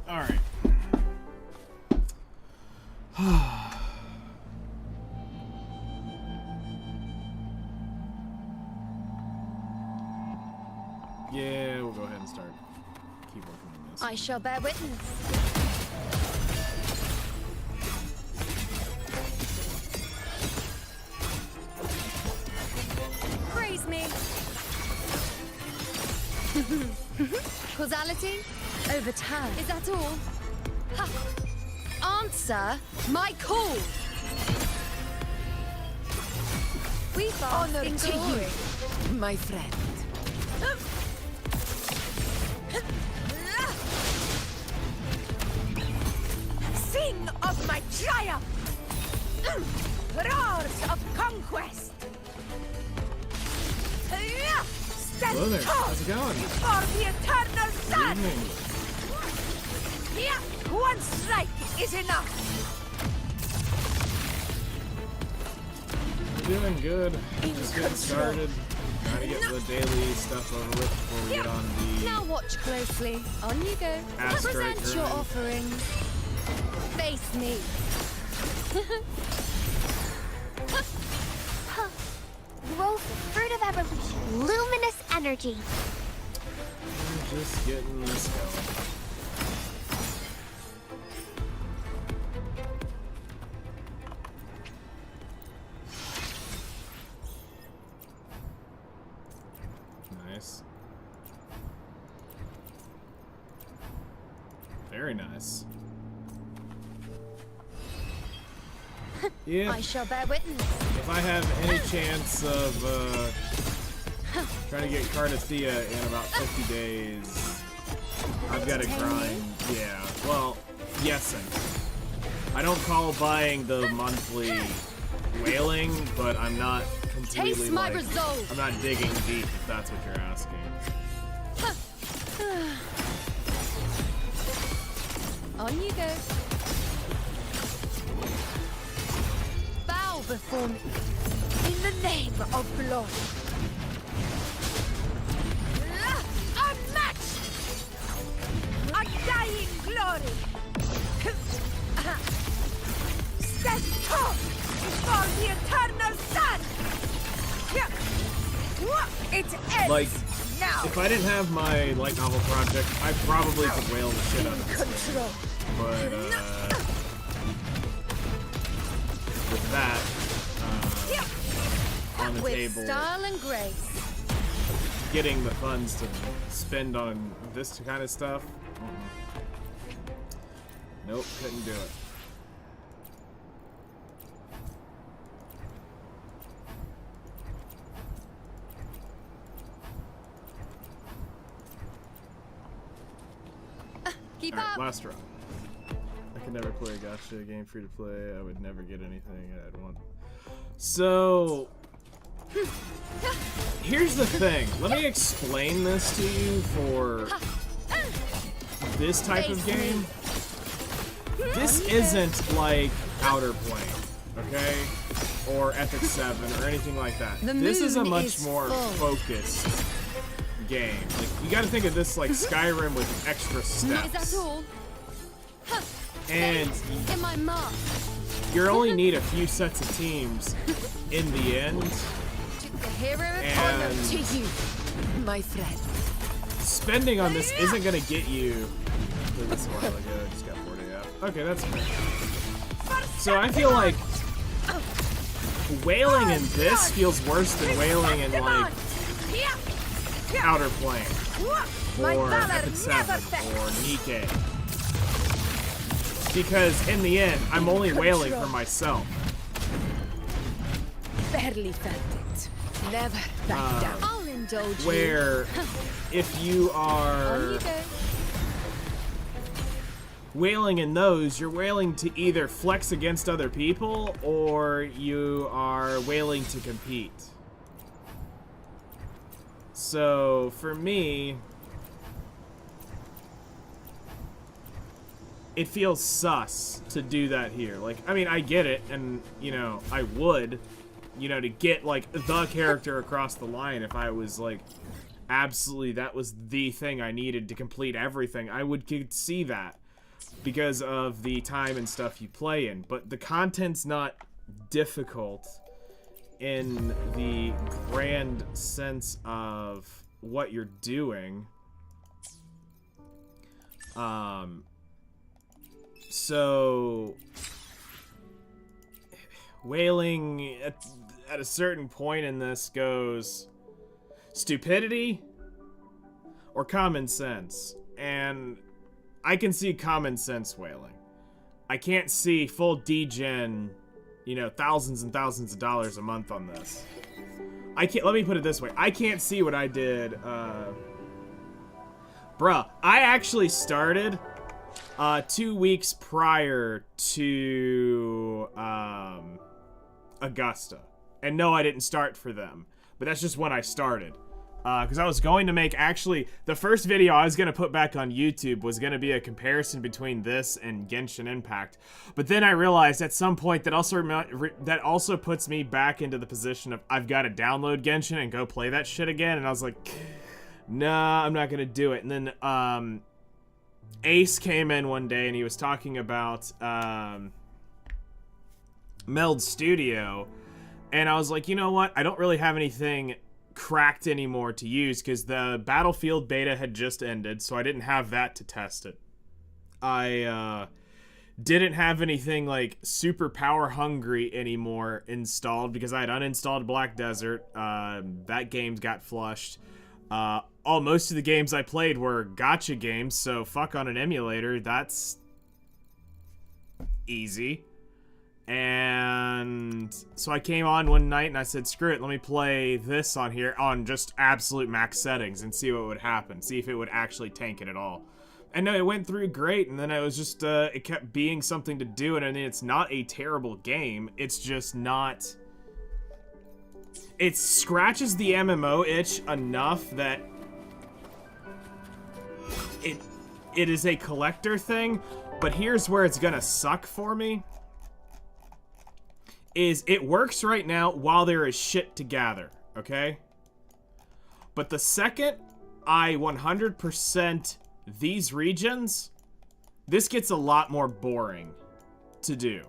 All right. Yeah, we'll go ahead and start. Keep working on this. I shall bear witness. Praise me. Causality? Overturn. Is that all? Ha. Answer my call. We fast Honor in to glory. you, my friend. Sing of my triumph! Roars of conquest! Stand Hello there. tall How's it going? before the eternal Good sun! evening. One strike is enough! We're doing good. Just getting started. Trying to get the daily stuff over with before we get on the... Now watch closely. On you go. Astrite Present your grind. offerings. Face me. Growth, fruit of evolution, luminous energy. We're just getting this going. Nice. Very nice. Yeah. I shall bear witness. If I have any chance of trying to get Cartethyia in about 50 days, I've got to grind. Yeah, well, yesing. I don't call buying the monthly whaling, but I'm not completely Taste my like, resolve. I'm not digging deep, if that's what you're asking. On you go. Bow before me. In the name of glory! Unmatched! Undying glory! Stand tall before the eternal sun! It ends Like, now! if I didn't have my light novel project, I probably could whale the shit out of this game. Control! But, with that, on the With table, style and grace. getting the funds to spend on this kind of stuff, nope, couldn't do it. Keep Alright, up. last round. I could never play a gacha game free to play. I would never get anything I'd want. So, here's the thing. Let me explain this to you for this type of game. This isn't like Outer Plane, okay? Or Epic 7 or anything like that. The This is a moon much is more full. focused game. Like, you gotta think of this like Skyrim with extra steps. Is that all? And In my mark. you only need a few sets of teams in the end, To the hero of honor. and To you, my friend. spending on this isn't gonna get you. Played this a while ago, just got bored of it. Okay, that's fair. So I feel like whaling in this feels worse than whaling in like Outer Plane My or valor Epic never 7 fails. or Nikke. Because in the end, I'm only whaling for myself. Barely felt it. Never back down. I'll indulge you. Where if you On are you go. whaling in those, you're whaling to either flex against other people or you are whaling to compete. So for me, it feels sus to do that here. Like, I mean, I get it, and, you know, I would, you know, to get, like, the character across the line if I was, like, absolutely, that was the thing I needed to complete everything. I could see that because of the time and stuff you play in. But the content's not difficult in the grand sense of what you're doing. So wailing at a certain point in this goes stupidity or common sense, and I can see common sense wailing. I can't see full degen, you know, thousands and thousands of dollars a month on this. I can't, let me put it this way, I can't see what I did, bruh, I actually started 2 weeks prior to Augusta. And no, I didn't start for them. But that's just when I started. Because I was going to make, actually, the first video I was going to put back on YouTube was going to be a comparison between this and Genshin Impact. But then I realized at some point that also puts me back into the position of I've got to download Genshin and go play that shit again. And I was like, nah, I'm not going to do it. And then Ace came in one day and he was talking about Meld Studio. And I was like, you know what? I don't really have anything cracked anymore to use because the Battlefield beta had just ended, so I didn't have that to test it. I didn't have anything like super power hungry anymore installed because I had uninstalled Black Desert. That game got flushed. Most of the games I played were gacha games, so fuck on an emulator. That's easy. And so I came on one night and I said, screw it, let me play this on here on just absolute max settings and see what would happen. See if it would actually tank it at all. And no, it went through great, and then it was just, it kept being something to do, and I mean, it's not a terrible game. It's just not... It scratches the MMO itch enough that it is a collector thing, but here's where it's gonna suck for me. Is it works right now while there is shit to gather, okay? But the second I 100% these regions, this gets a lot more boring to do.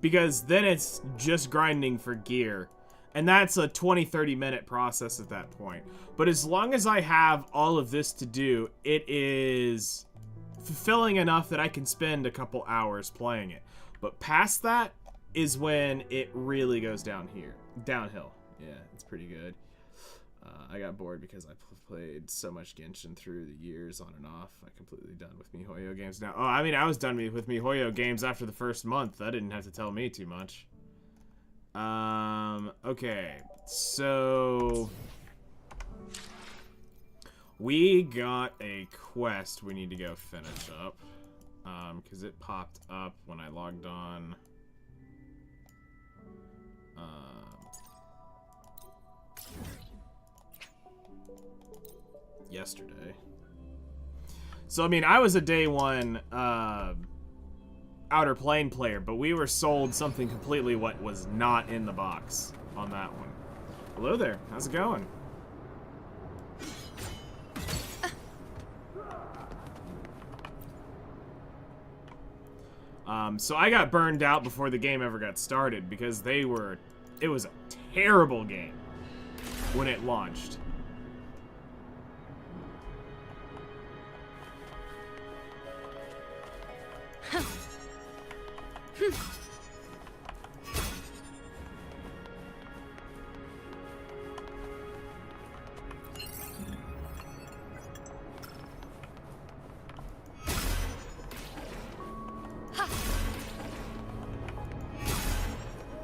Because then it's just grinding for gear. And that's a 20-30 minute process at that point. But as long as I have all of this to do, it is fulfilling enough that I can spend a couple hours playing it. But past that is when it really goes downhill. Yeah, it's pretty good. I got bored because I played so much Genshin through the years on and off. I'm completely done with MiHoYo games now. Oh, I mean, I was done with MiHoYo games after the first month. That didn't have to tell me too much. Okay. So we got a quest we need to go finish up. Because it popped up when I logged on. Yesterday. So, I mean, I was a day one, Outer Plane player, but we were sold something completely what was not in the box on that one. Hello there. How's it going? So I got burned out before the game ever got started because it was a terrible game when it launched.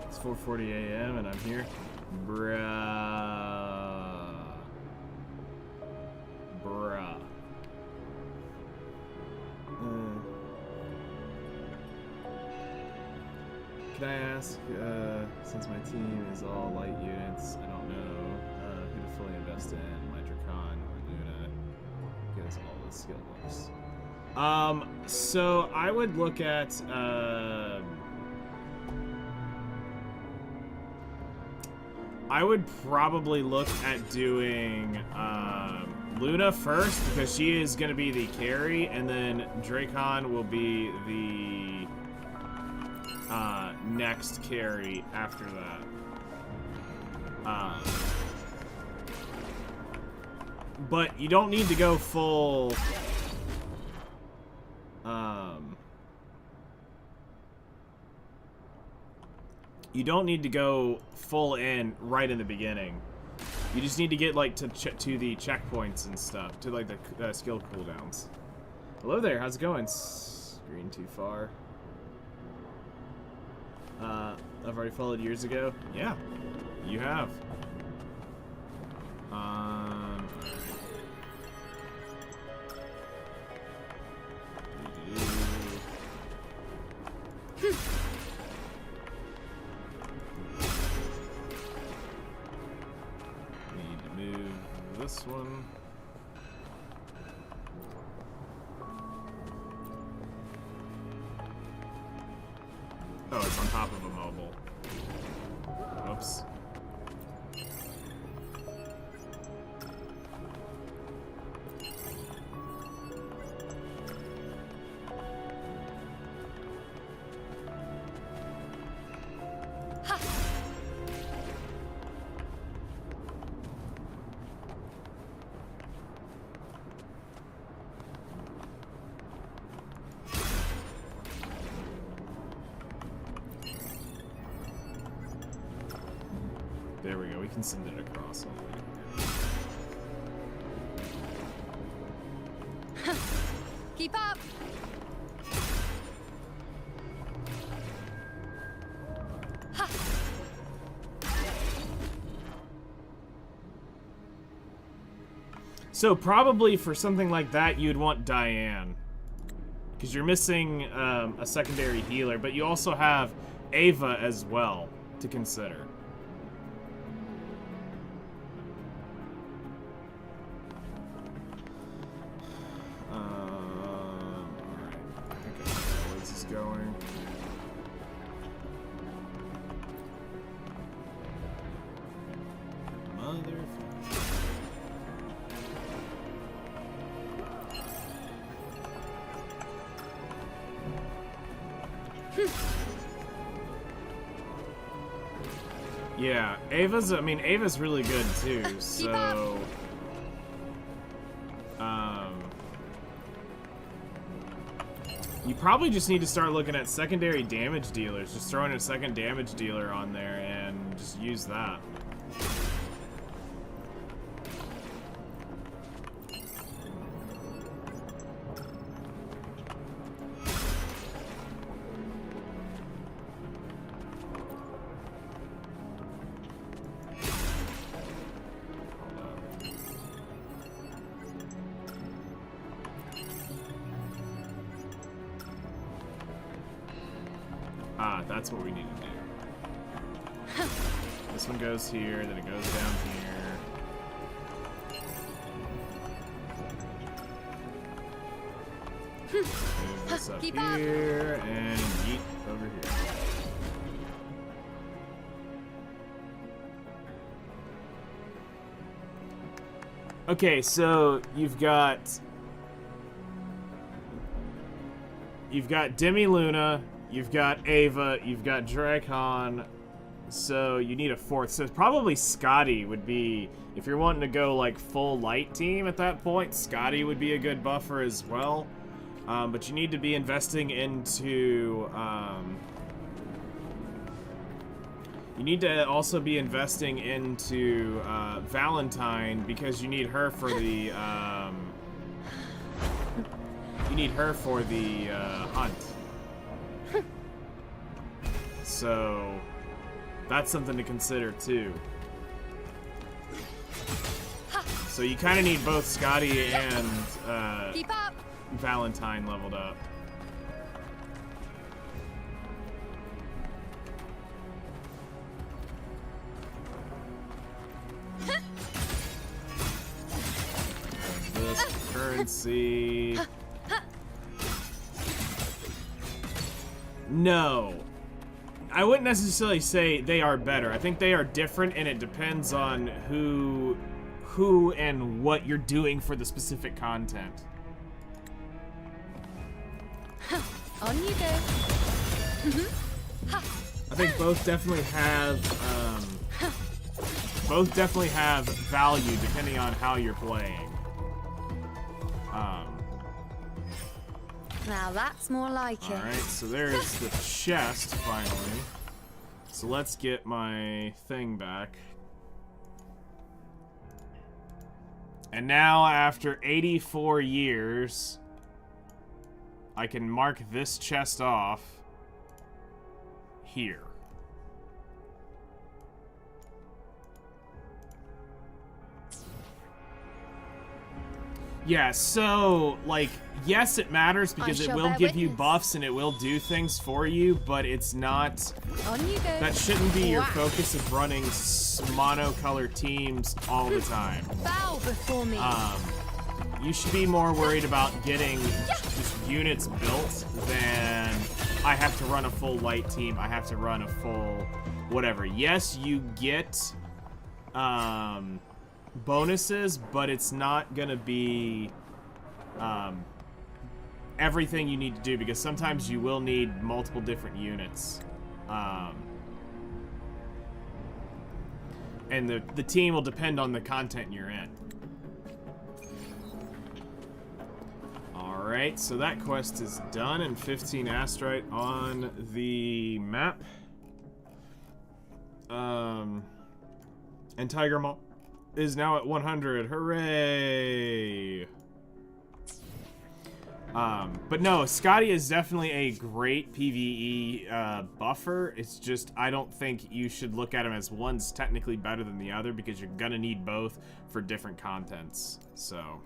It's 4:40 a.m. and I'm here. Bruh. Can I ask, since my team is all light units, I don't know who to fully invest in, my Dracon or Luna, because all the skill books. So I would look at, I would probably look at doing, Luna first, because she is going to be the carry, and then Dracon will be the, next carry after that. But you don't need to go full, you don't need to go full in right in the beginning. You just need to get like to the checkpoints and stuff, to like the skill cooldowns. Hello there, how's it going? Green too far. I've already followed years ago. Yeah, you have. Need to move this one. Oh, it's on top of a mobile. Whoops. There we go, we can send it across already. Keep up. So probably for something like that, you'd want Diane, because you're missing a secondary healer, but you also have Ava as well to consider. Going. Yeah, Ava's really good too, so you probably just need to start looking at secondary damage dealers. Just throwing a second damage dealer on there and just use that. That's what we need to do. This one goes here, then it goes down here. Move this up here, and yeet over here. Okay, so you've got Demi Luna, you've got Ava, you've got Dracon, so you need a fourth. So probably Scotty would be, if you're wanting to go like full light team at that point, Scotty would be a good buffer as well. But you need to be investing into, you need to also be investing into Valentine, because you need her for the, hunt. So that's something to consider too. So you kind of need both Scotty and Valentine leveled up. This currency. No. I wouldn't necessarily say they are better. I think they are different, and it depends on who and what you're doing for the specific content. On you go. I think both definitely have value depending on how you're playing. Now that's more like it. Alright, so there's the chest, finally. So let's get my thing back. And now, after 84 years, I can mark this chest off here. Yeah, so, like, yes, it matters because it will give you buffs and it will do things for you, but it's not... On you go. That shouldn't be your focus of running monocolor teams all the time. Bow before me. You should be more worried about getting just units built than I have to run a full light team, I have to run a full whatever. Yes, you get bonuses, but it's not gonna be everything you need to do, because sometimes you will need multiple different units. And the team will depend on the content you're in. Alright, so that quest is done, and 15 Astrite on the map. And Tiger Maw is now at 100. Hooray! But no, Scotty is definitely a great PvE buffer. It's just, I don't think you should look at him as one's technically better than the other, because you're gonna need both for different contents. So...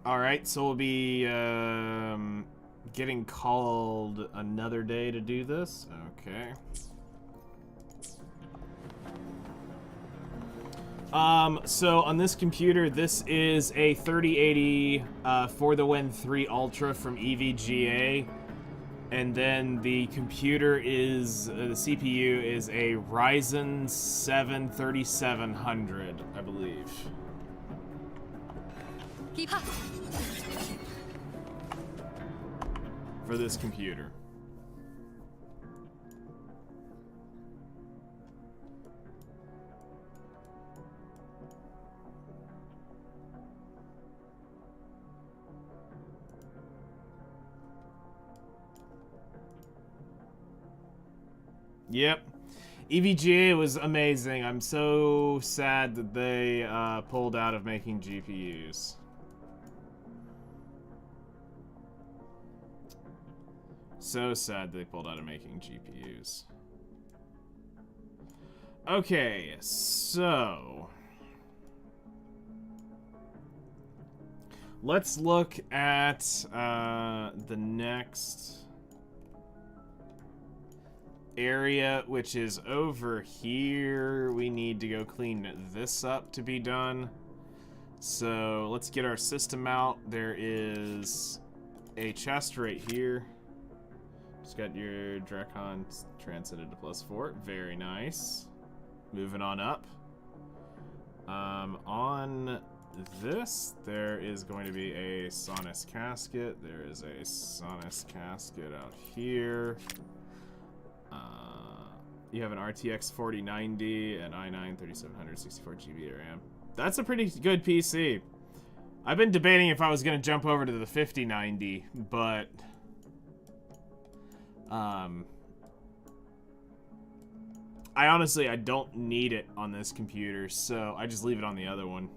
Alright, so we'll be getting called another day to do this. Okay. So on this computer, this is a 3080 For the Win 3 Ultra from EVGA. And then the computer is, the CPU is a Ryzen 7 3700, I believe. Keep up. For this computer. Yep. EVGA was amazing. I'm so sad that they pulled out of making GPUs. So sad they pulled out of making GPUs. Okay, so... let's look at the next area, which is over here. We need to go clean this up to be done. So let's get our system out. There is a chest right here. Just got your Drakon transited to +4. Very nice. Moving on up. On this, there is going to be a Sonus casket. There is a Sonus casket out here. You have an RTX 4090, an i9 3700, 64GB RAM. That's a pretty good PC. I've been debating if I was going to jump over to the 5090, but... I honestly, I don't need it on this computer, so I just leave it on the other one.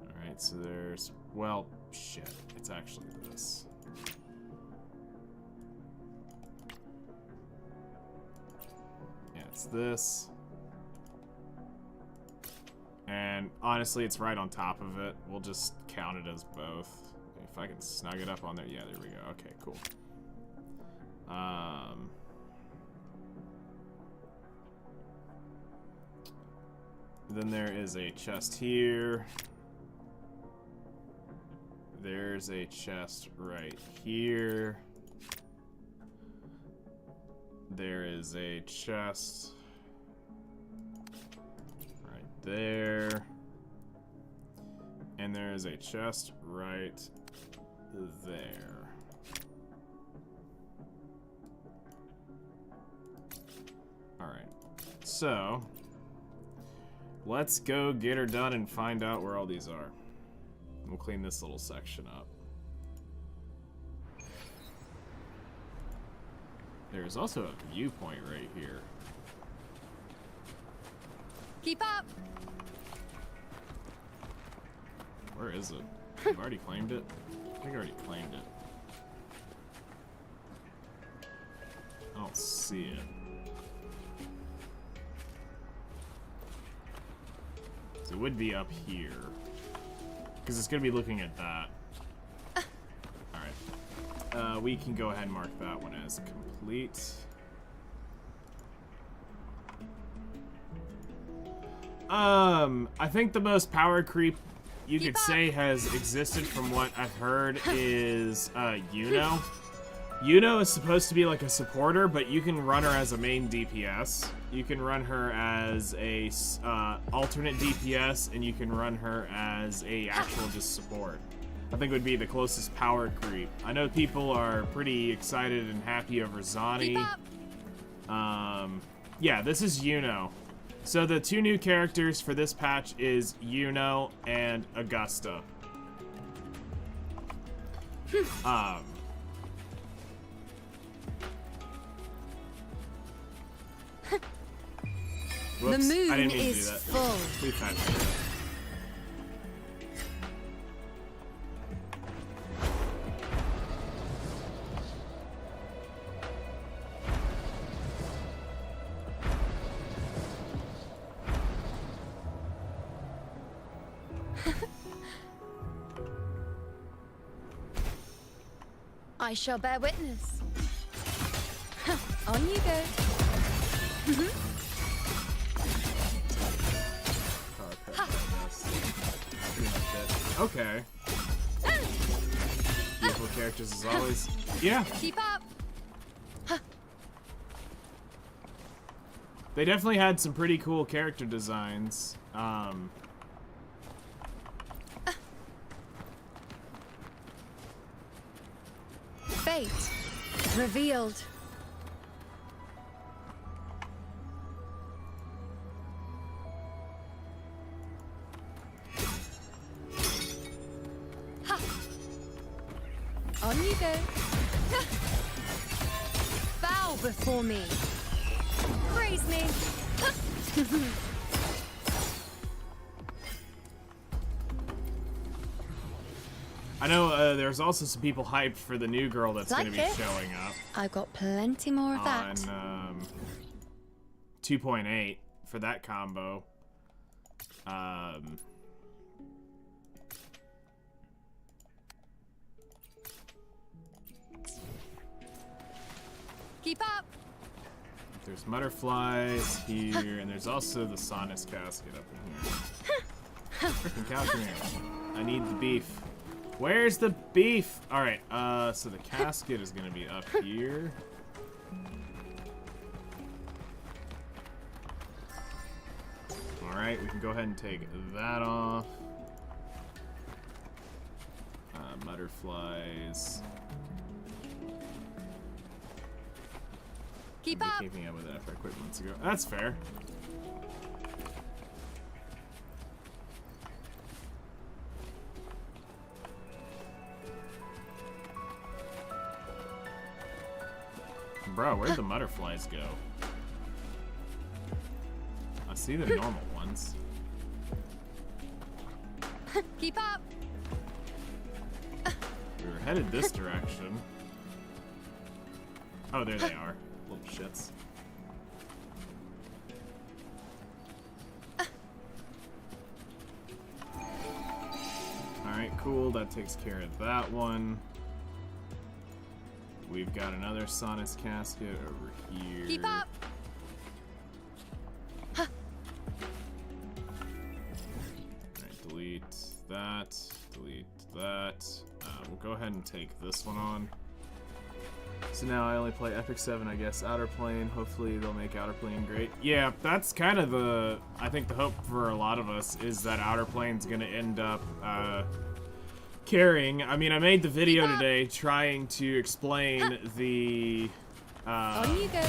Alright, so there's... well, shit. It's actually this. Yeah, it's this. And honestly, it's right on top of it. We'll just count it as both. if I can snug it up on there. Yeah, there we go. Okay, cool. Then there is a chest here. There's a chest right here. There is a chest right there. And there is a chest right there. Alright. So, let's go get her done and find out where all these are. We'll clean this little section up. There's also a viewpoint right here. Keep up. Where is it? I've already claimed it? I think I already claimed it. I don't see it. So it would be up here. Because it's going to be looking at that. Alright. We can go ahead and mark that one as complete. I think the most power creep you could say has existed from what I've heard is Yuno. Yuno is supposed to be like a supporter, but you can run her as a main DPS. You can run her as a alternate DPS, and you can run her as a actual just support. I think would be the closest power creep. I know people are pretty excited and happy over Zani. Yeah, this is Yuno. So the two new characters for this patch is Yuno and Augusta. The Whoops, moon I didn't mean to do is that. full. Please patch me. I shall bear witness. On you go. Okay. Beautiful characters as always. Yeah. Keep up. They definitely had some pretty cool character designs. Fate revealed. Ha! On you go. Bow before me. Praise me. I know there's also some people hyped for the new girl that's going to be Like it? showing up I've got plenty more of that. on 2.8 for that combo. Keep up. There's butterflies here, and there's also the Sonus casket up in here. Freaking cow, come here. I need the beef. Where's the beef? Alright, so the casket is gonna be up here. Alright, we can go ahead and take that off. Butterflies. Keep I've up. been keeping up with that after I quit months ago. That's fair. Bro, where'd the butterflies go? I see the normal ones. Keep up. We were headed this direction. Oh, there they are. Little shits. Alright, cool. cool. That takes care of that one. We've got another Sonus casket over here. Keep up. Alright, delete that. Delete that. We'll go ahead and take this one on. So now I only play Epic 7, I guess. Outer Plane. Hopefully they'll make Outer Plane great. Yeah, that's kind of the... I think the hope for a lot of us is that Outer Plane's gonna end up carrying. I mean, I made the video today trying to explain the... On you go.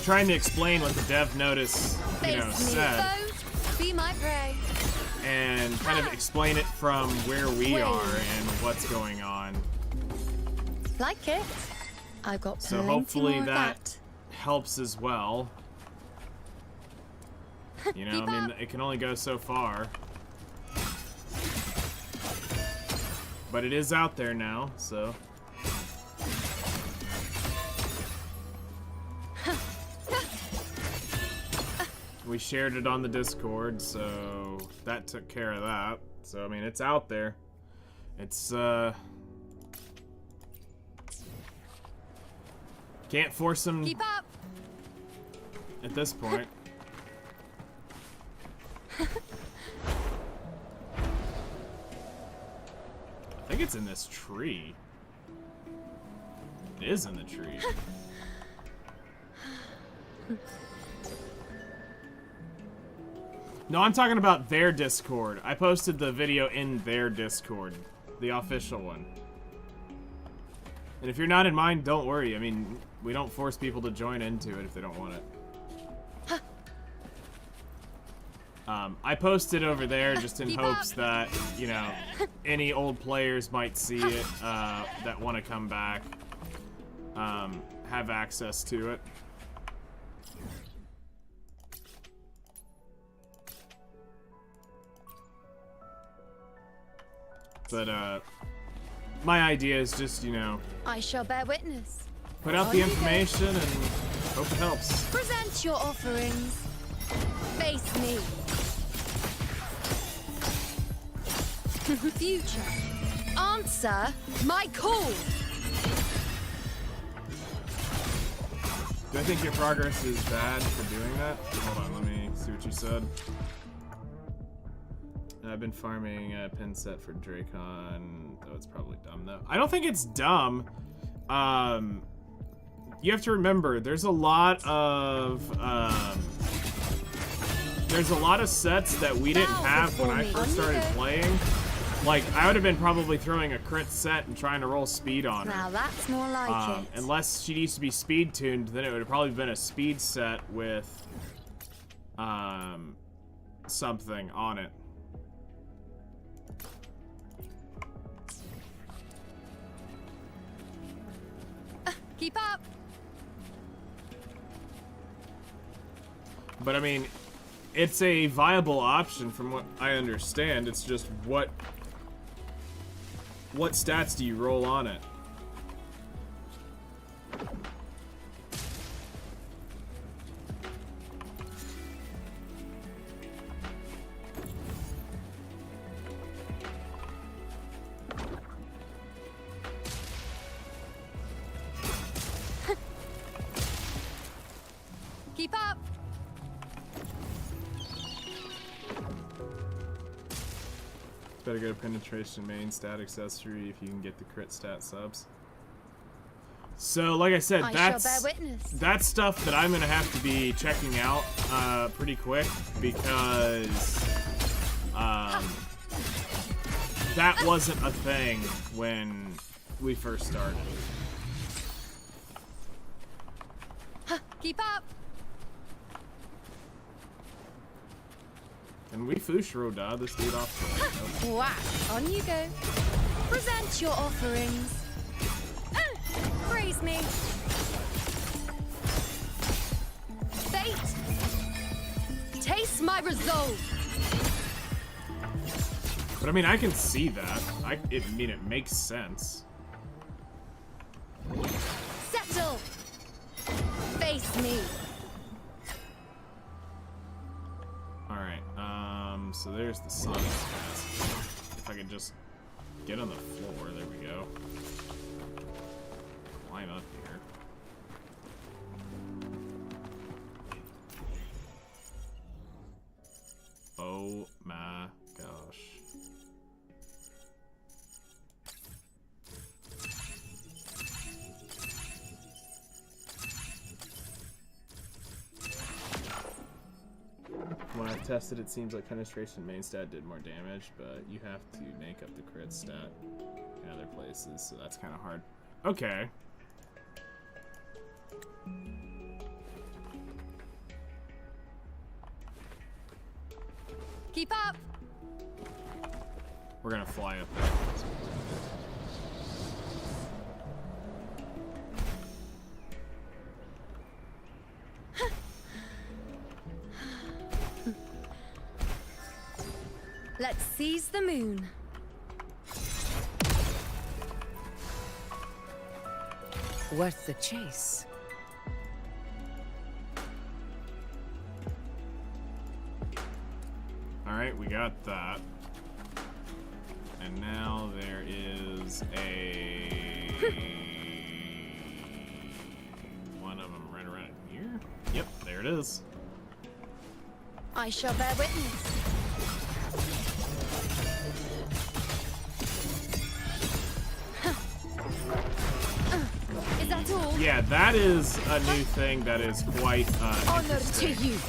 trying to explain what the dev notice, you know, said. Foe, be my prey. And kind of explain it from where we are and what's going on. Like it. I've got So plenty hopefully more of that helps as well. You know, Keep I mean, up. it can only go so far. But it is out there now, so. We shared it on the Discord, so that took care of that. So, I mean, it's out there. It's, can't force them Keep up. at this point. I think it's in this tree. It is in the tree. No, I'm talking about their Discord. I posted the video in their Discord, the official one. And if you're not in mine, don't worry. I mean, we don't force people to join into it if they don't want it. I posted over there just in Keep hopes up. that, you know, any old players might see it that want to come back, have access to it. But, my idea is just, you know, I shall bear witness. put out On the you go. information and hope it helps. Present your offerings. Face me. Future. Answer my call. Do I think your progress is bad for doing that? Hold on, let me see what you said. I've been farming a pin set for Dracon. Oh, it's probably dumb though. I don't think it's dumb. You have to remember, there's a lot of sets that we didn't have when I first started playing. Like, I would have been probably throwing a crit set and trying to roll speed on her. Now that's more like it. Unless she needs to be speed tuned, then it would have probably been a speed set with something on it. Keep up. But I mean, it's a viable option from what I understand. It's just what stats do you roll on it? Keep up. Better go to penetration main stat accessory if you can get the crit stat subs. So, like I said, I shall bear witness. that's stuff that I'm gonna have to be checking out pretty quick because that wasn't a thing when we first started. Keep up. And we Fushiro this dude off the Whack. On you go. Present your offerings. Praise me. Fate. Taste my resolve. But I mean, I can see that. I mean, it makes sense. Settle. Face me. Alright, so there's the Sonic cast. I could just get on the floor. There we go. Climb up here. Oh my gosh. When I tested, it seems like penetration main stat did more damage, but you have to make up the crit stat in other places, so that's kind of hard. Okay. Keep up. We're gonna fly up there. Let's seize the moon. Worth the chase. Alright, we got that. And now there is a... one of them right around here? Yep, there it is. I shall bear witness. Is that all? Yeah, that is a new thing that is quite Honor to interesting. you,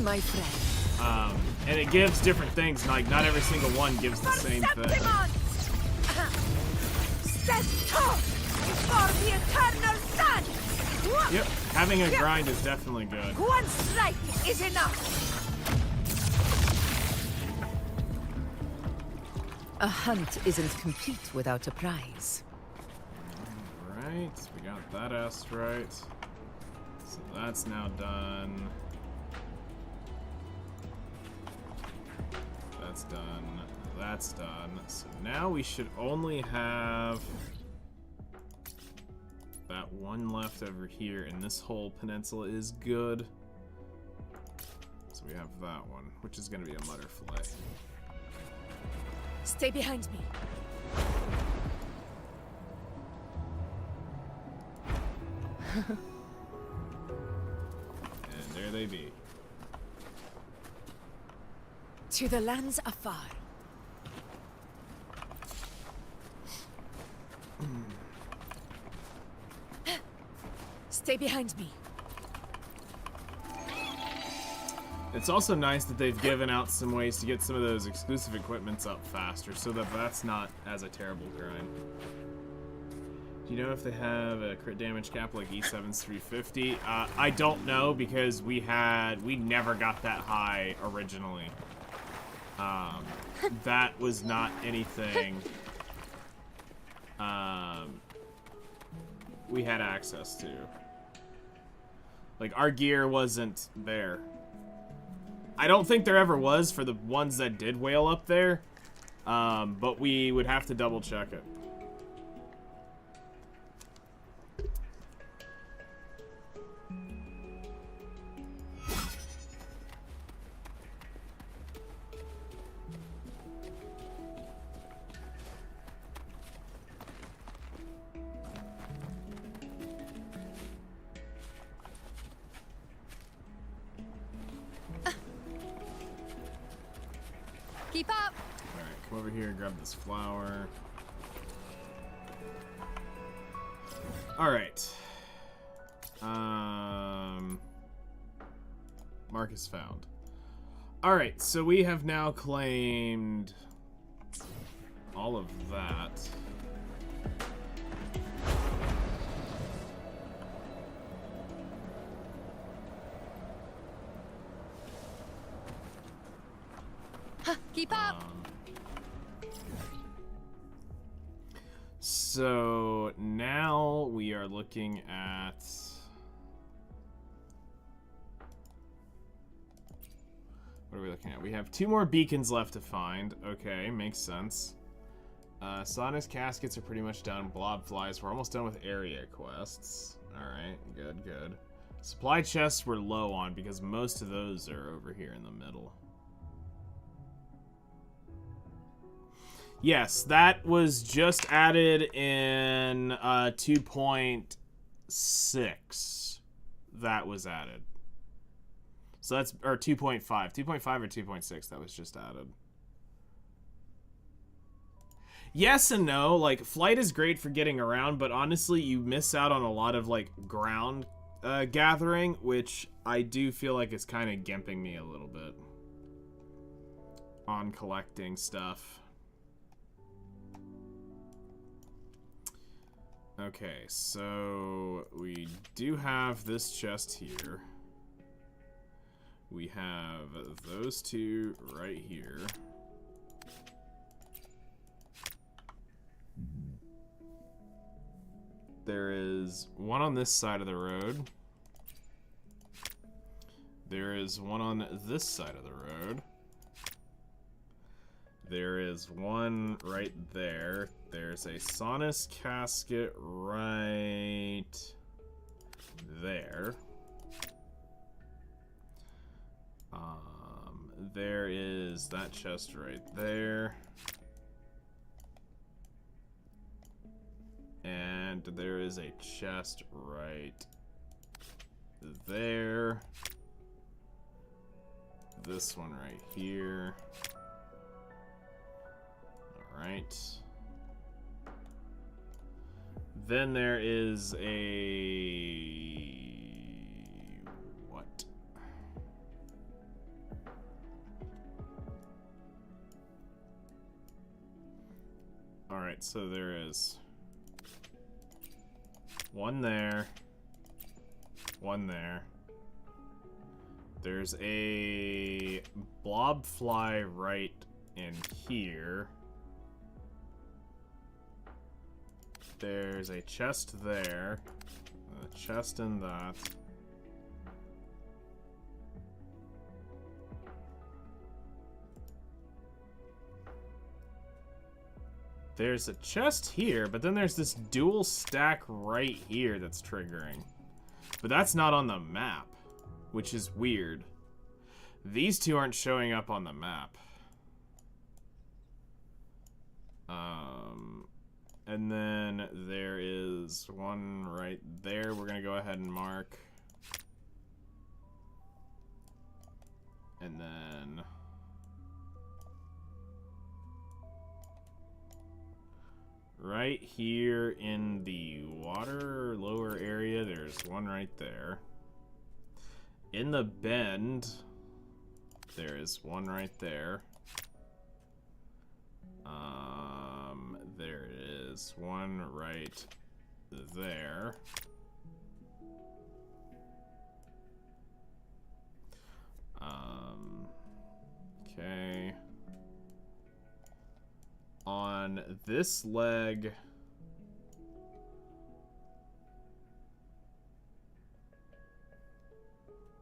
my friend. And it gives different things, like not every single one gives the same thing. Stand tall for the eternal sun. Yep, having a grind is definitely good. One strike is enough. A hunt isn't complete without a prize. Alright, we got that Astrite. So that's now done. That's done. That's done. So now we should only have that one left over here, and this whole peninsula is good. So we have that one, which is going to be a Mutterfly. Stay behind me. And there they be. To the lands afar. Stay behind me. It's also nice that they've given out some ways to get some of those exclusive equipments up faster, so that that's not as a terrible grind. Do you know if they have a crit damage cap like E7's 350? I don't know, because we never got that high originally. That was not anything we had access to. Like, our gear wasn't there. I don't think there ever was for the ones that did whale up there, but we would have to double check it. Keep up. Alright, come over here and grab this flower. Alright. Mark is found. Alright, so we have now claimed all of that. Keep up. So now we are looking at what are we looking at? We have 2 more beacons left to find. Okay, makes sense. Sonic's caskets are pretty much done. Blob flies. We're almost done with area quests. Alright, good, good. Supply chests we're low on because most of those are over here in the middle. Yes, that was just added in 2.6. That was added. So that's, or 2.5. 2.5 or 2.6, that was just added. Yes and no. Like, flight is great for getting around, but honestly, you miss out on a lot of, like, ground gathering, which I do feel like is kind of gimping me a little bit on collecting stuff. Okay, so we do have this chest here. We have those two right here. There is one on this side of the road. There is one on this side of the road. There is one right there. There's a Sonus casket right there. There is that chest right there. And there is a chest right there. This one right here. Alright. Then there is a... what? Alright, so there is one there. One there. There's a blob fly right in here. There's a chest there. A chest in that. There's a chest here, but then there's this dual stack right here that's triggering. But that's not on the map, which is weird. These two aren't showing up on the map. And then there is one right there. We're gonna go ahead and mark. And then right here in the water lower area, there's one right there. In the bend, there is one right there. There is one right there. Okay. On this leg,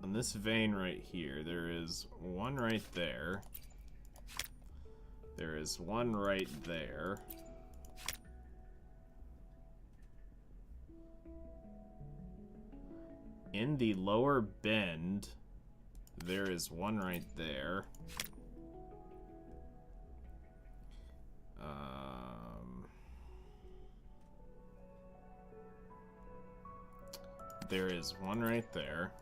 on this vein right here, there is one right there. There is one right there. In the lower bend, there is one right there. There is one right there.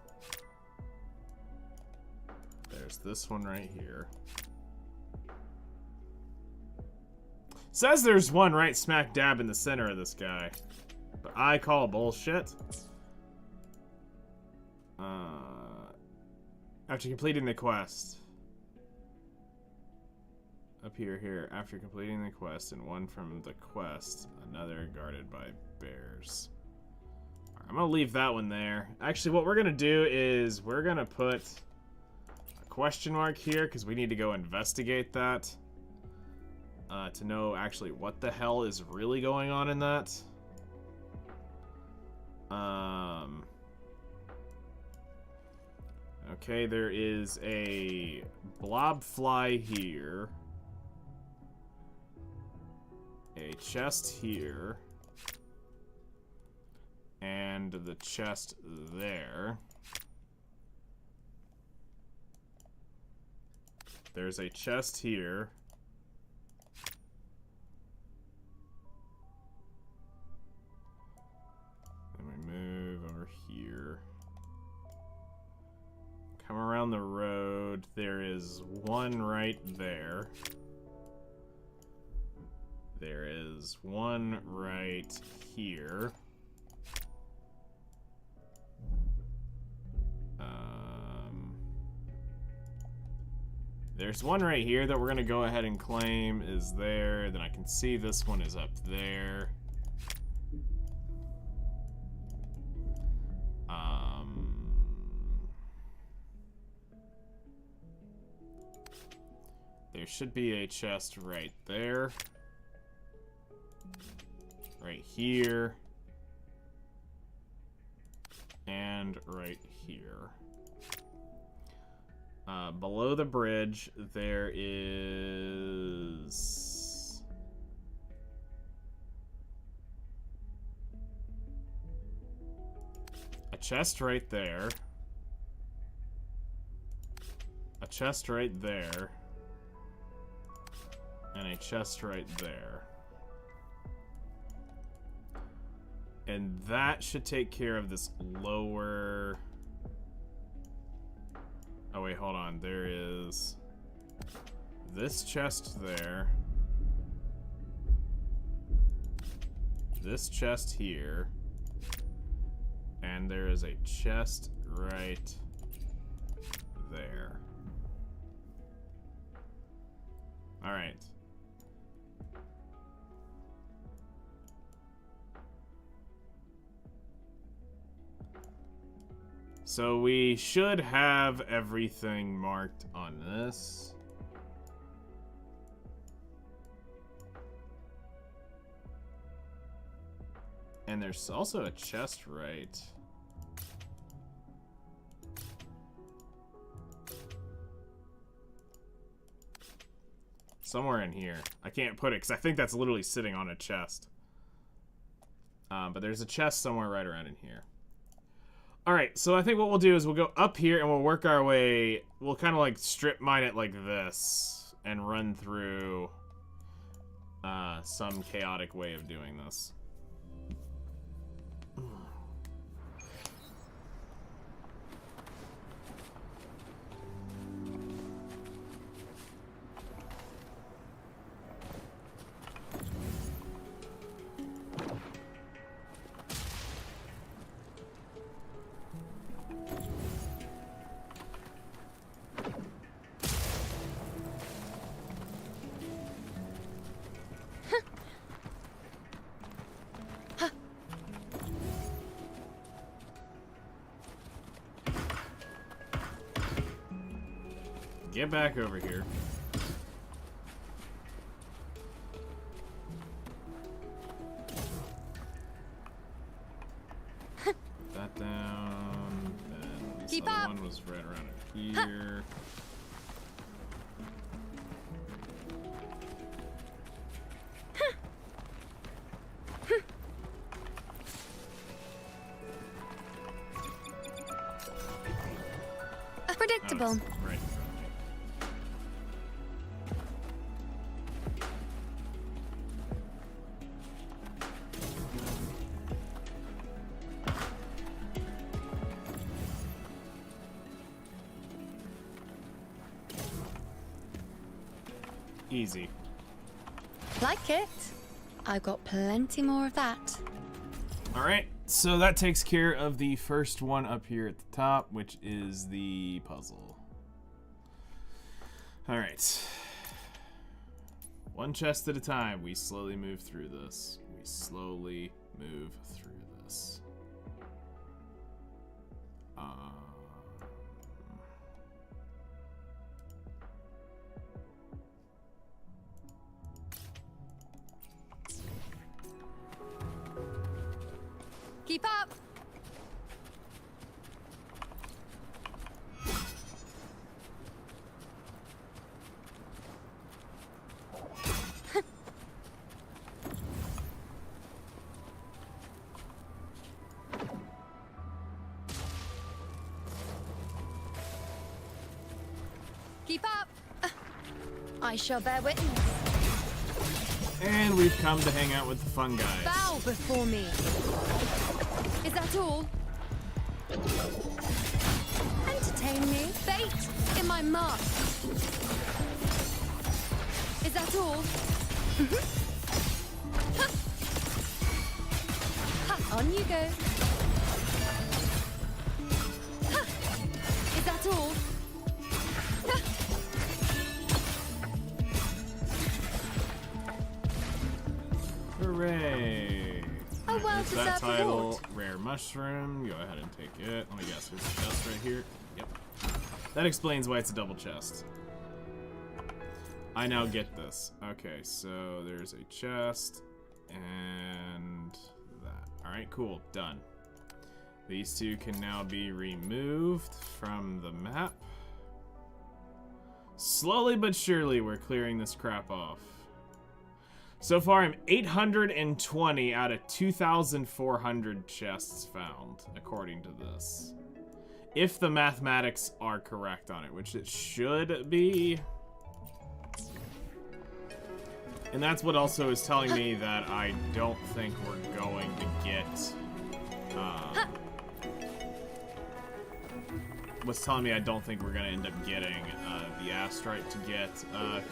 There's this one right here. Says there's one right smack dab in the center of this guy, but I call bullshit. After completing the quest. Up here. After completing the quest and one from the quest, another guarded by bears. I'm gonna leave that one there. Actually, what we're gonna do is we're gonna put a question mark here because we need to go investigate that to know actually what the hell is really going on in that. Okay, there is a blob fly here. A chest here. And the chest there. There's a chest here. down the road, there is one right there. There is one right here. There's one right here that we're gonna go ahead and claim is there. Then I can see this one is up there. There should be a chest right there. Right here. And right here. Below the bridge, there is... a chest right there. A chest right there. And a chest right there. And that should take care of this lower... Oh wait, hold on. There is this chest there. This chest here. And there is a chest right there. Alright. So we should have everything marked on this. And there's also a chest right. Somewhere in here. I can't put it because I think that's literally sitting on a chest. But there's a chest somewhere right around in here. Alright, so I think what we'll do is we'll go up here and we'll work our way. We'll kind of like strip mine it like this and run through some chaotic way of doing this. Get back over here. That down. Then this Keep other up. one was right around here. Predictable. Oh, it's right in front of me. Easy. Like it. I've got plenty more of that. Alright, so that takes care of the first one up here at the top, which is the puzzle. Alright. One chest at a time, we slowly move through this. We slowly move through this. Keep up. Keep up. I shall bear witness. And we've come to hang out with the fun guys. Bow before me. Is that all? Entertain me. Wait! In my mark! Is that all? On you go. Is that all? Hooray! A There's well-deserved that title. reward. Rare Mushroom. Go ahead and take it. Let me guess. There's a chest right here. Yep. That explains why it's a double chest. I now get this. Okay, so there's a chest and that. Alright, cool. Done. These two can now be removed from the map. Slowly but surely, we're clearing this crap off. So far, I'm 820 out of 2,400 chests found, according to this. If the mathematics are correct on it, which it should be. And that's what also is telling me that I don't think we're going to get... what's telling me I don't think we're going to end up getting the Astrite to get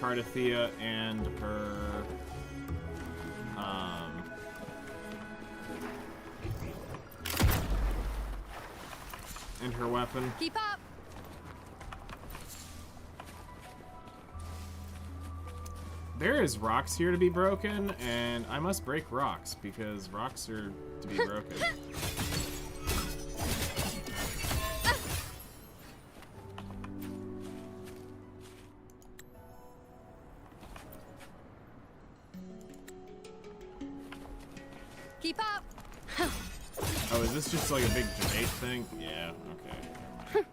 Cartethyia and her... and her weapon. Keep up! There is rocks here to be broken, and I must break rocks, because rocks are to be broken. Keep up! Oh, is this just like a big debate thing? Yeah, okay.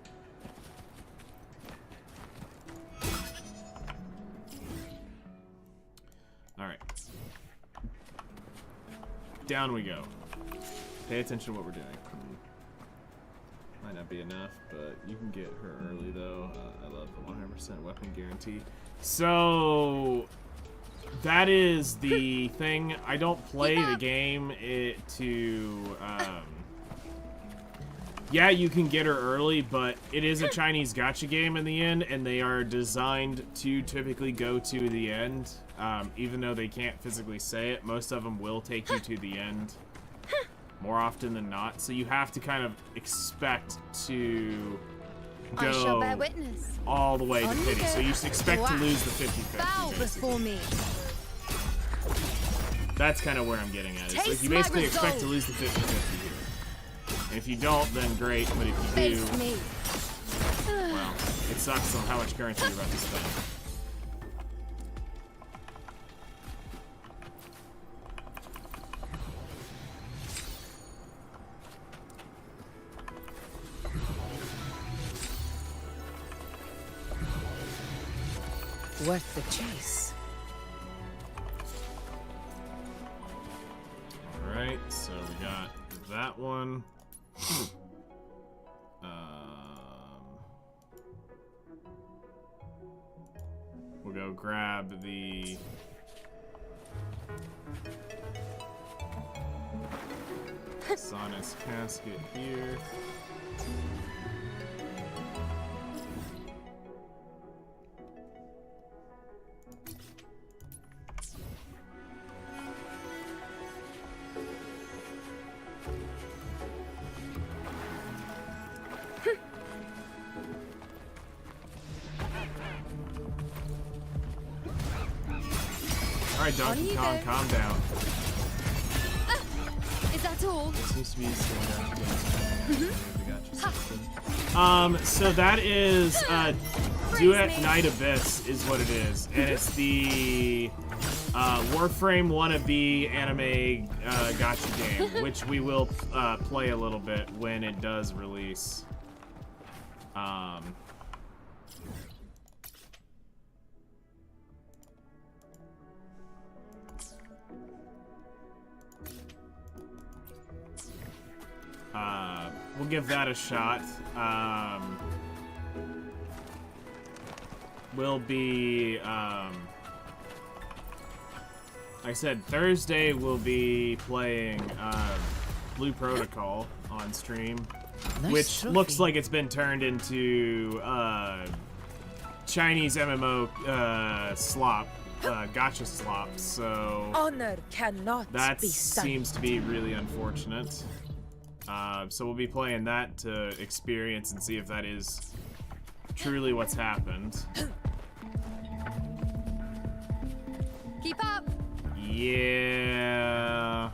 Alright. Down we go. Pay attention to what we're doing. Might not be enough, but you can get her early though. I love the 100% weapon guarantee. So... that is the thing. I don't play the game yeah, you can get her early, but it is a Chinese gacha game in the end, and they are designed to typically go to the end. Even though they can't physically say it, most of them will take you to the end more often than not. So you have to kind of expect to I shall bear go witness. all the way to On you pity. go. So you just expect to Whack. lose the 50-50. Bow before me. That's kind of where I'm getting at. It's like Taste you my basically expect to resolve. lose the 50-50 here. And if you don't, then great. But if you do, Face me. well, it sucks on how much currency you're about to spend. Worth the chase. Alright, so we got that one. We'll go grab the... Sonus casket here. Alright, Donkey you Kong, go. calm down. Is that all? This needs to be so that is Duet Night Abyss is what it is. And it's the Warframe wannabe anime gacha game, which we will play a little bit when it does release. We'll give that a shot. We'll be, like I said, Thursday we'll be playing Blue Protocol on stream. which trophy. looks like it's been turned into Chinese MMO slop, gacha slop. So Honor cannot that be studied. seems to be really unfortunate. So we'll be playing that to experience and see if that is truly what's happened. Keep up. Yeah.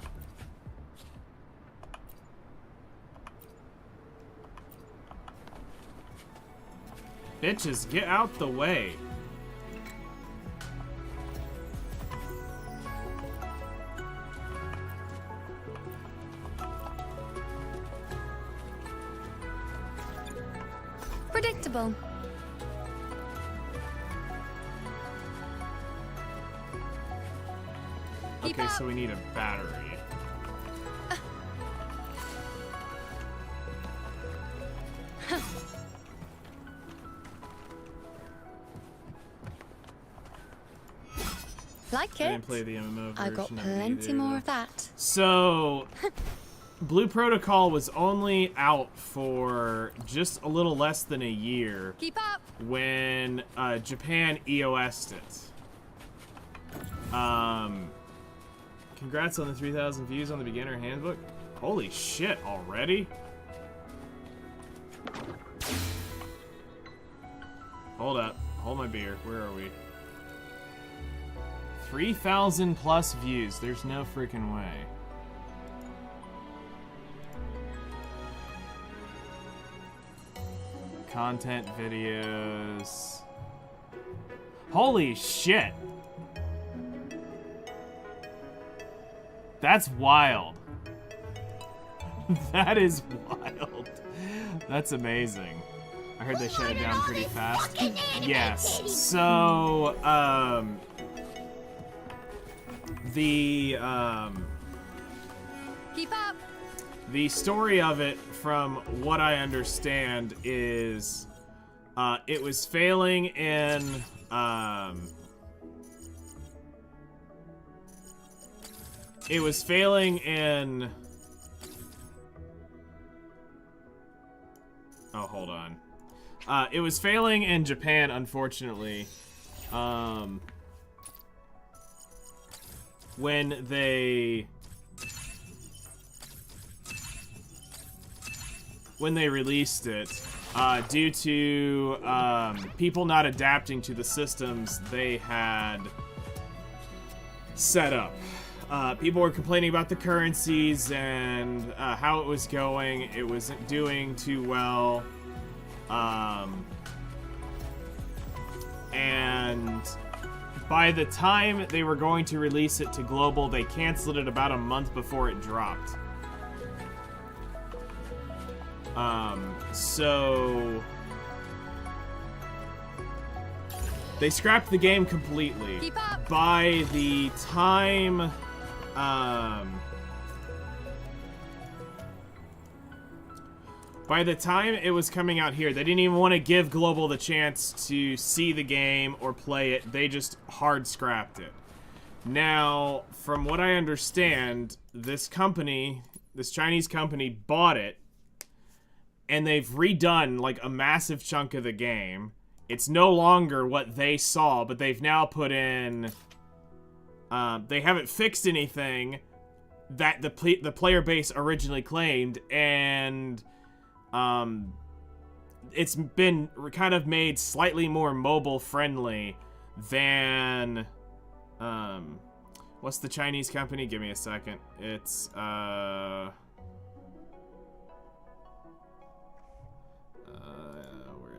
Bitches, get out the way. Predictable. Keep Okay, up. so we need a battery. Like I it. didn't play the MMO version. I got of it plenty either. more of that. So, Blue Protocol was only out for just a little less than a year Keep up. when Japan EOS'd it. Congrats on the 3,000 views on the beginner handbook. Holy shit, already? Hold up. Hold my beer. Where are we? 3,000 plus views. There's no freaking way. Content videos. Holy shit. That's wild. That is wild. That's amazing. I heard they shut it down pretty fast. Yes. So, Keep up. the story of it, from what I understand, is it was failing in oh, hold on. It was failing in Japan, unfortunately. When they released it, due to people not adapting to the systems they had set up. People were complaining about the currencies and how it was going. It wasn't doing too well. And by the time they were going to release it to global, they canceled it about a month before it dropped. So they scrapped the game completely. Keep up. By the time it was coming out here, they didn't even want to give global the chance to see the game or play it. They just hard scrapped it. Now, from what I understand, this Chinese company bought it, and they've redone like a massive chunk of the game. It's no longer what they saw, but they've now put in, they haven't fixed anything that the player base originally claimed, and it's been kind of made slightly more mobile friendly than, what's the Chinese company? Give me a second. It's, where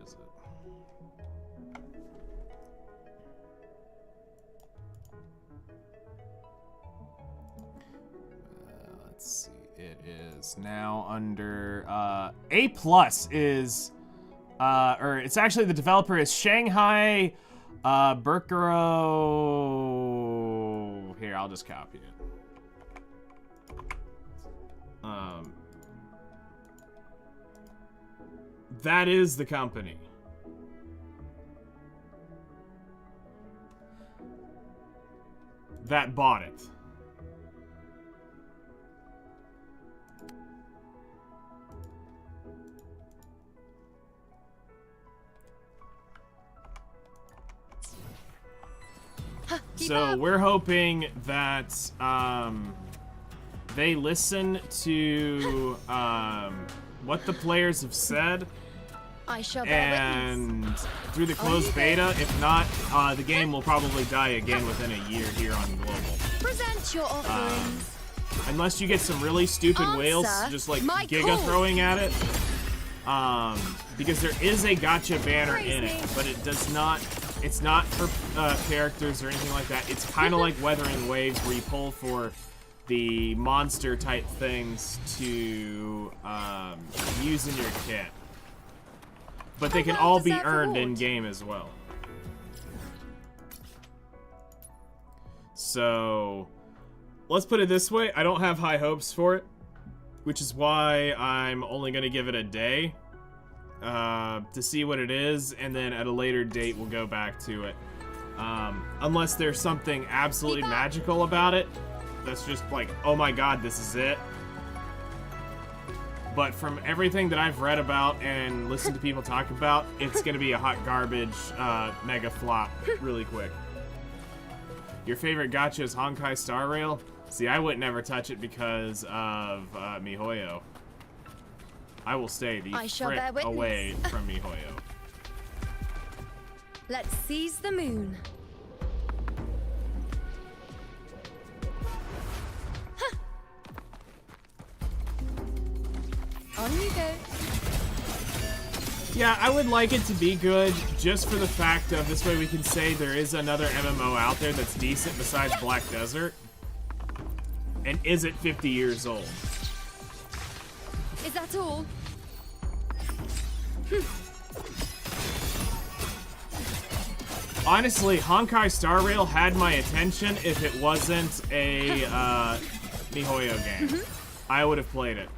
is it? Let's see. It is now under A+ is or it's actually, the developer is Shanghai Berkero. Here, I'll just copy it. That is the company. That bought it. So we're hoping that they listen to what the players have said, I shall bear and witness. through the closed beta, if not, the game will probably die again within a year here on global. Present your offerings. Unless you get some really stupid Answer whales just like my giga call. throwing at it. Because there is a gotcha banner Praise in me. it, but it does not, it's not for characters or anything like that. It's kind of like Weathering Waves, where you pull for the monster type things to use in your kit. But they can well all be deserved earned reward. in game as well. So let's put it this way, I don't have high hopes for it, which is why I'm only going to give it a day to see what it is, and then at a later date we'll go back to it. Unless there's something absolutely magical about it, that's just like, oh my god, this is it. But from everything that I've read about and listened to people talk about, it's going to be a hot garbage mega flop really quick. Your favorite gacha is Honkai Star Rail? See, I would never touch it because of MiHoYo. I will stay the I shall frick bear witness. away from MiHoYo. Let's seize the moon. Huh. On you go. Yeah, I would like it to be good just for the fact of this way we can say there is another MMO out there that's decent besides Black Desert. And is it 50 years old? Is that all? Honestly, Honkai Star Rail had my attention if it wasn't a MiHoYo game. I would have played it.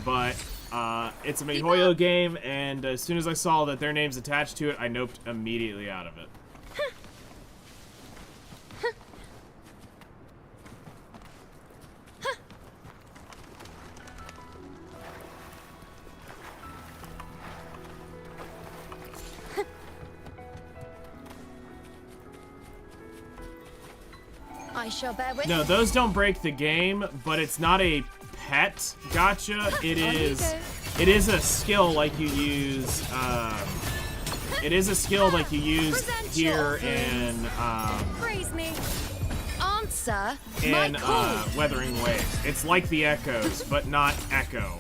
But it's a MiHoYo game, and as soon as I saw that their name's attached to it, I noped immediately out of it. I shall bear witness. No, those don't break the game, but it's not a pet gacha. It is a skill like you use. It is a skill like you use Present your here in Praise me. Answer my call. Weathering Waves. It's like the Echoes, but not Echo.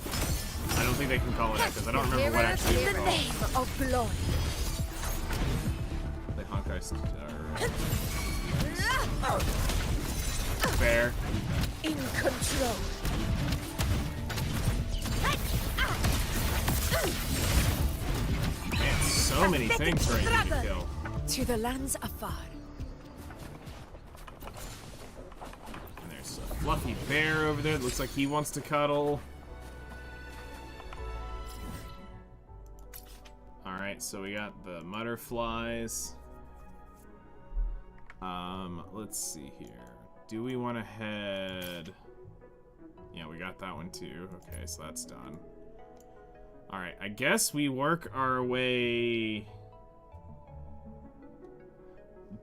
I don't think they can call it Echoes. I don't remember what actually In it's the called. name of glory. The Honkai Star. Fair. In control. Man, so many things right here to kill. To the lands afar. And there's a fluffy bear over there that looks like he wants to cuddle. Alright, so we got the Mutterflies. Let's see here. Do we want to head... Yeah, we got that one too. Okay, so that's done. Alright, I guess we work our way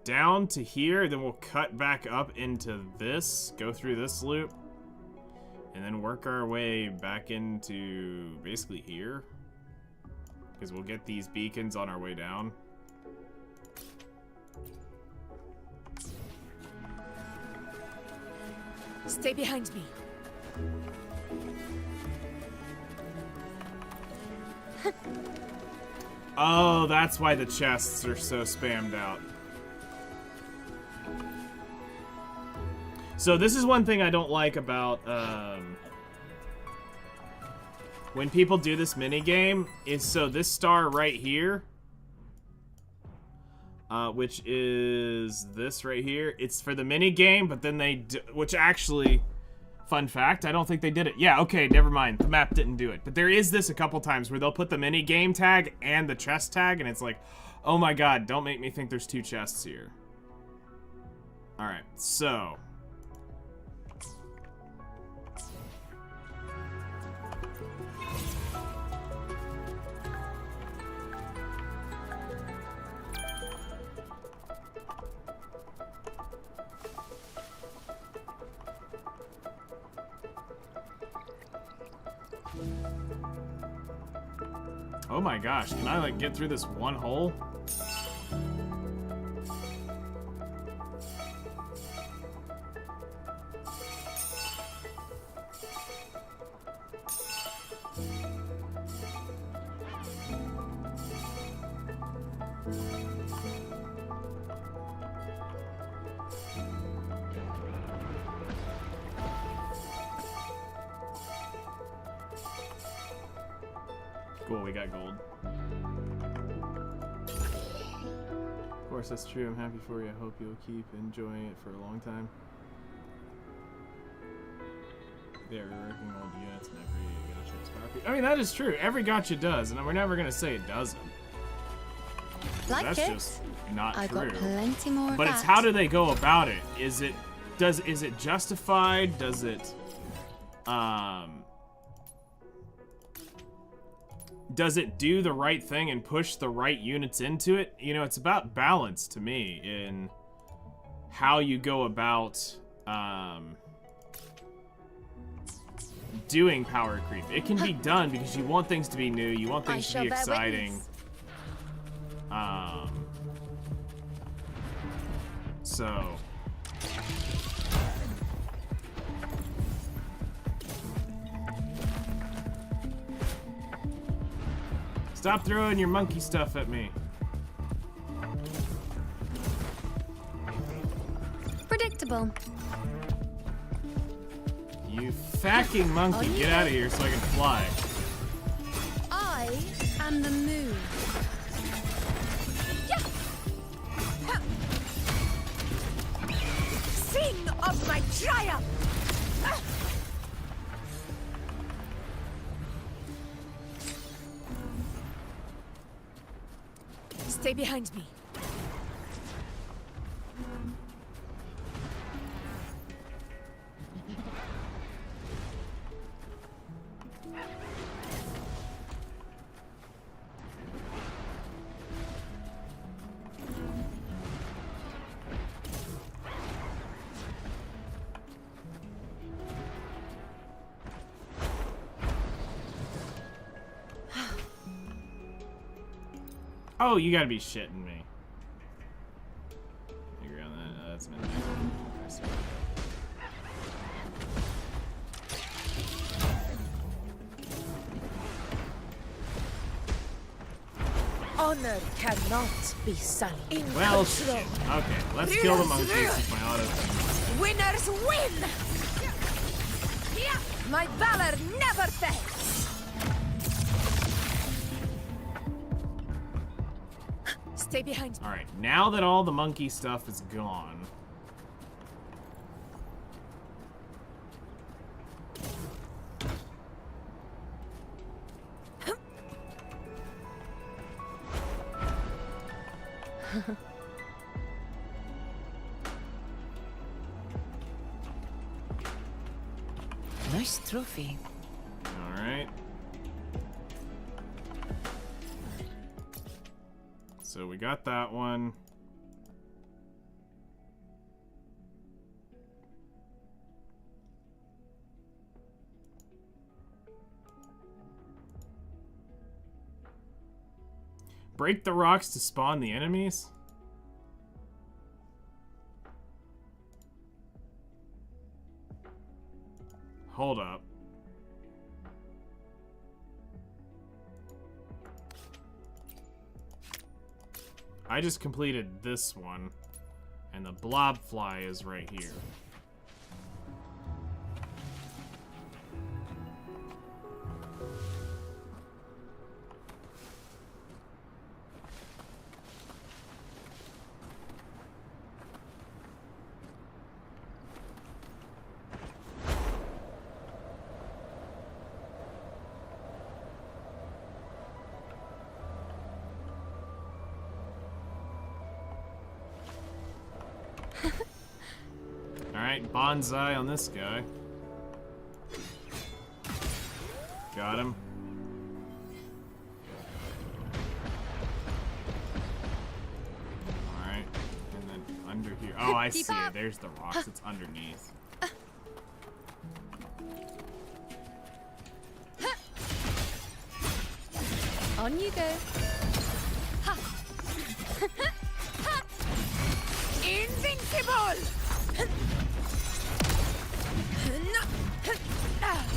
down to here, then we'll cut back up into this, go through this loop, and then work our way back into basically here. Because we'll get these beacons on our way down. Stay behind me. Oh, that's why the chests are so spammed out. So this is one thing I don't like about when people do this minigame, is so this star right here, which is this right here, it's for the minigame, but then they which actually, fun fact, I don't think they did it. Yeah, okay, never mind. The map didn't do it. But there is this a couple times where they'll put the minigame tag and the chest tag, and it's like, oh my god, don't make me think there's two chests here. Alright, so... Oh my gosh, can I like get through this one hole? Cool, we got gold. Of course, that's true. I'm happy for you. I hope you'll keep enjoying it for a long time. They're working old units and every gacha is powerful. I mean, that is true. Every gacha does, and we're never going to say it doesn't. Like That's it? just not I true. got plenty more of But that. it's how do they go about it? Is it justified? Does it do the right thing and push the right units into it? You know, it's about balance to me in how you go about doing power creep. It can be done because you want things to be new, you want things to be exciting. So stop throwing your monkey stuff at me. Predictable. You fucking monkey, get out of here so I can fly. I am the moon. Sing of my triumph! Stay behind me. Oh, you gotta be shitting me. I agree on that. That's meant to be. Honor cannot be sullied. In Well, control. shit. Okay, let's kill the monkeys with my auto thing. Winners win! My valor never fails! Stay behind me. Alright, now that all the monkey stuff is gone. Nice trophy. Alright. So we got that one. Break the rocks to spawn the enemies? Hold up. I just completed this one, and the blob fly is right here. Alright, bonsai on this guy. Got him. Alright, and then under here. Oh, I see it. There's the rocks. It's underneath. On you go. Invincible!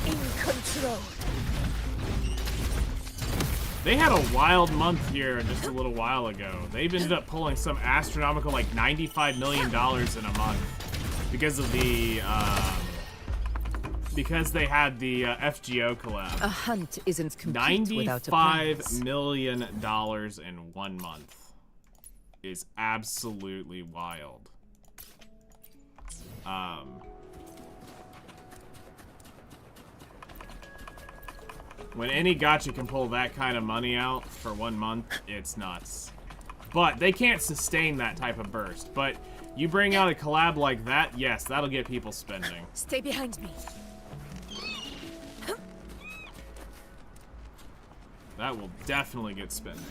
In control. They had a wild month here just a little while ago. They've ended up pulling some astronomical, like $95 million in a month because of the, because they had the FGO collab. A hunt isn't complete without a prize. $95 million in 1 month is absolutely wild. When any gacha can pull that kind of money out for 1 month, it's nuts. But they can't sustain that type of burst. But you bring out a collab like that, yes, that'll get people spending. Stay behind me. That will definitely get spending.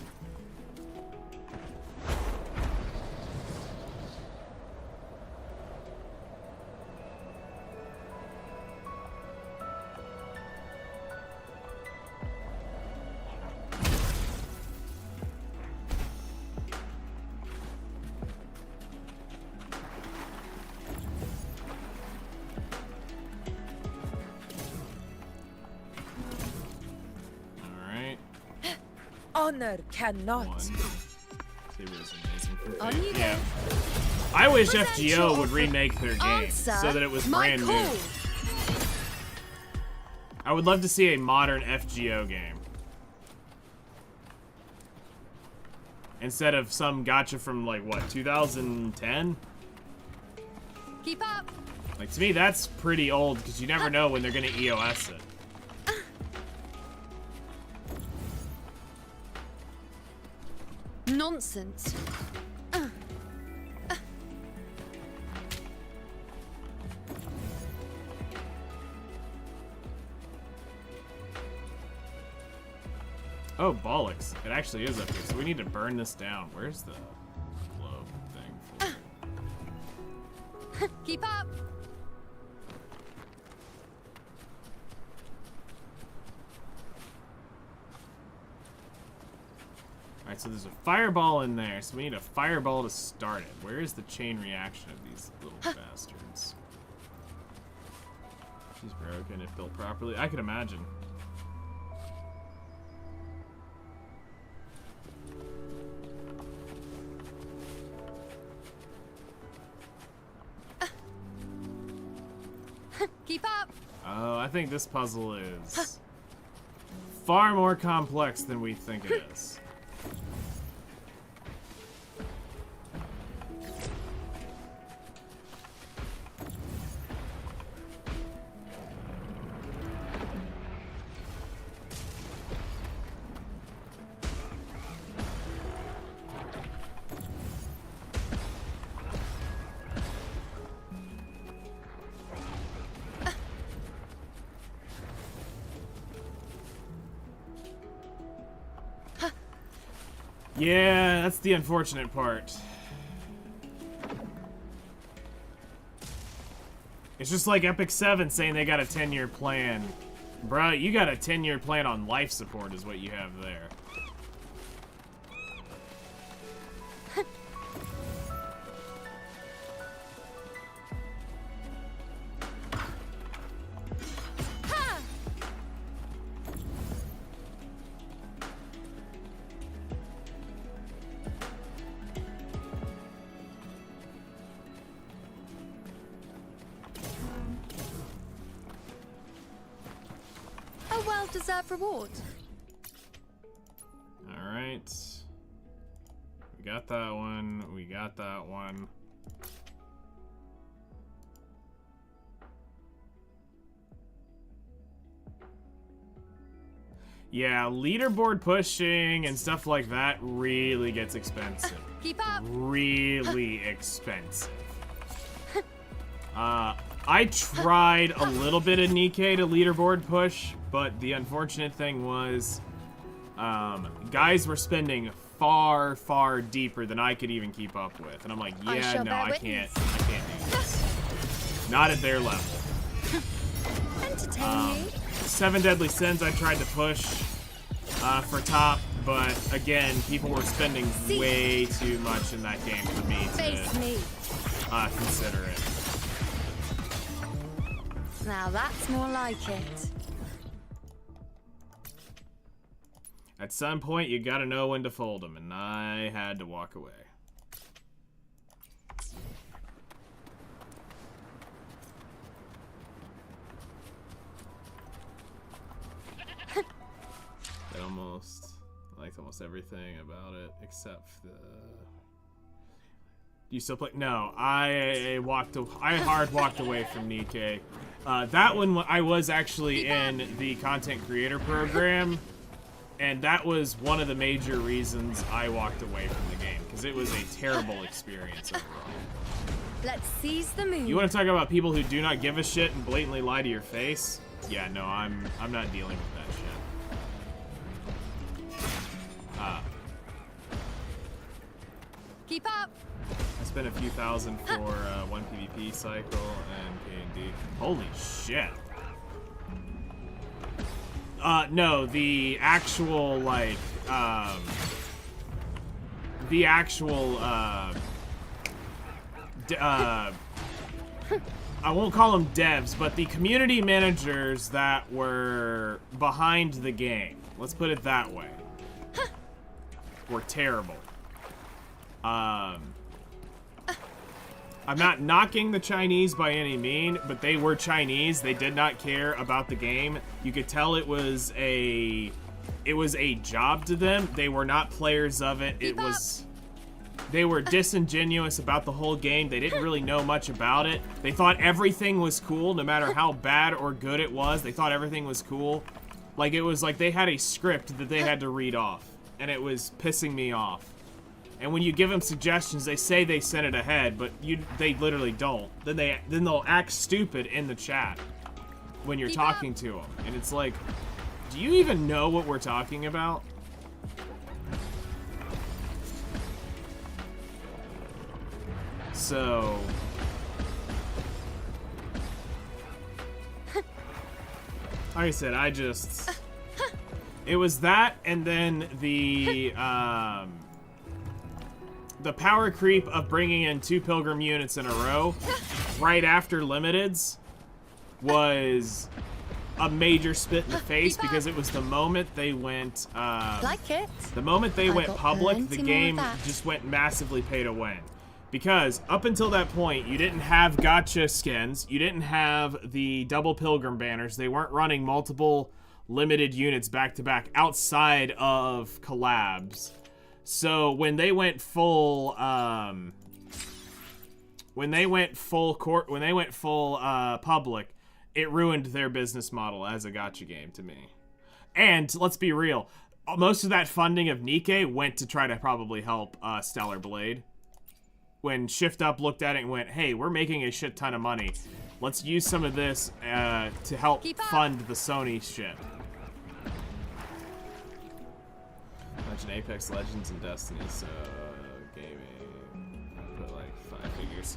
Honor cannot. One. Saber is amazing for On you yeah. go. I wish Present FGO your would remake their game Answer so that it was my brand call. new. I would love to see a modern FGO game. Instead of some gacha from like what, 2010? Keep up. Like to me that's pretty old because you never know when they're gonna EOS it. Nonsense. Oh, bollocks. It actually is up here, so we need to burn this down. Where's the globe thing for? Keep up. Alright, so there's a fireball in there, so we need a fireball to start it. Where is the chain reaction of these little bastards? She's broken if built properly. I can imagine. Keep up. Oh, I think this puzzle is far more complex than we think it is. Yeah, that's the unfortunate part. It's just like Epic 7 saying they got a 10-year plan. Bruh, you got a 10-year plan on life support is what you have there. Deserved reward. Alright. We got that one. We got that one. Yeah, leaderboard pushing and stuff like that really gets expensive. Keep up. Really expensive. I tried a little bit of Nikkei to leaderboard push, but the unfortunate thing was, guys were spending far, far deeper than I could even keep up with. And I'm like, yeah, no, I can't do this. Not at their level. Entertain you. 7 Deadly Sins I tried to push for top, but again, people were spending way too much in that game for me to consider it. Now that's more like it. At some point, you gotta know when to fold them, and I had to walk away. I liked almost everything about it, except the... Do you still play? No, I hard walked away from Nikkei. That one, I was actually in the content creator program, and that was one of the major reasons I walked away from the game, because it was a terrible experience overall. Let's seize the moon. You want to talk about people who do not give a shit and blatantly lie to your face? Yeah, no, I'm not dealing with that shit. Keep up. I spent a few thousand for one PvP cycle and K&D. Holy shit. No, the actual, like, I won't call them devs, but the community managers that were behind the game, let's put it that way, were terrible. I'm not knocking the Chinese by any mean, but they were Chinese. They did not care about the game. You could tell it was a job to them. They were not players of it. They were disingenuous about the whole game. They didn't really know much about it. They thought everything was cool, no matter how bad or good it was. They thought everything was cool. Like, it was like they had a script that they had to read off, and it was pissing me off. And when you give them suggestions, they say they sent it ahead, but they literally don't. Then they'll act stupid in the chat when you're talking to them, and it's like, do you even know what we're talking about? So, like I said, it was that, and then the power creep of bringing in 2 Pilgrim units in a row right after Limiteds was a major spit in the face, because it was the moment they went the moment they went public, the game just went massively pay to win. Because up until that point, you didn't have gotcha skins, you didn't have the double Pilgrim banners, they weren't running multiple limited units back to back outside of collabs. So when they went full public, it ruined their business model as a gacha game to me. And let's be real, most of that funding of Nikkei went to try to probably help Stellar Blade. When Shift Up looked at it and went, hey, we're making a shit ton of money. Let's use some of this to help fund the Sony shit. Mention Apex Legends and Destiny, so gaming. I'll put like 5 figures.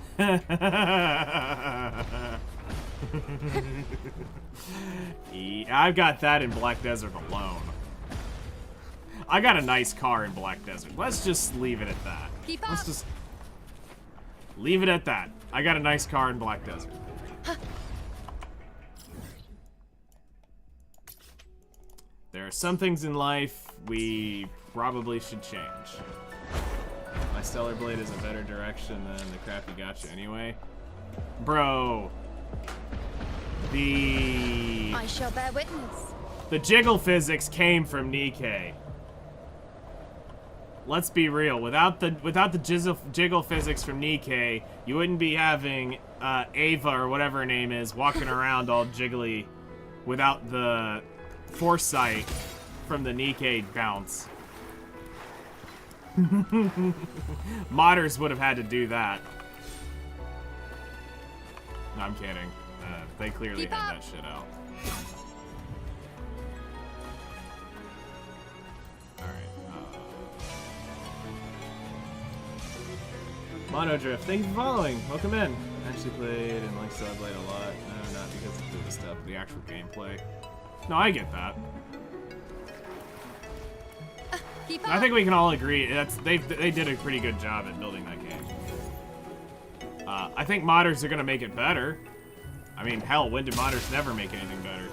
I've got that in Black Desert alone. I got a nice car in Black Desert. Let's just leave it at that. Let's just leave it at that. I got a nice car in Black Desert. There are some things in life we probably should change. My Stellar Blade is a better direction than the crappy gacha anyway. Bro. I shall bear witness. The jiggle physics came from Nikkei. Let's be real. Without the jiggle physics from Nikkei, you wouldn't be having Ava or whatever her name is walking around all jiggly without the foresight from the Nikkei bounce. Modders would have had to do that. No, I'm kidding. They clearly had that shit out. Monodrift, thank you for following. Welcome in. I actually played and like Stellar Blade a lot. No, not because of the stuff, the actual gameplay. No, I get that. Keep I up. think we can all agree they did a pretty good job at building that game. I think modders are gonna make it better. I mean, hell, when did modders never make anything better?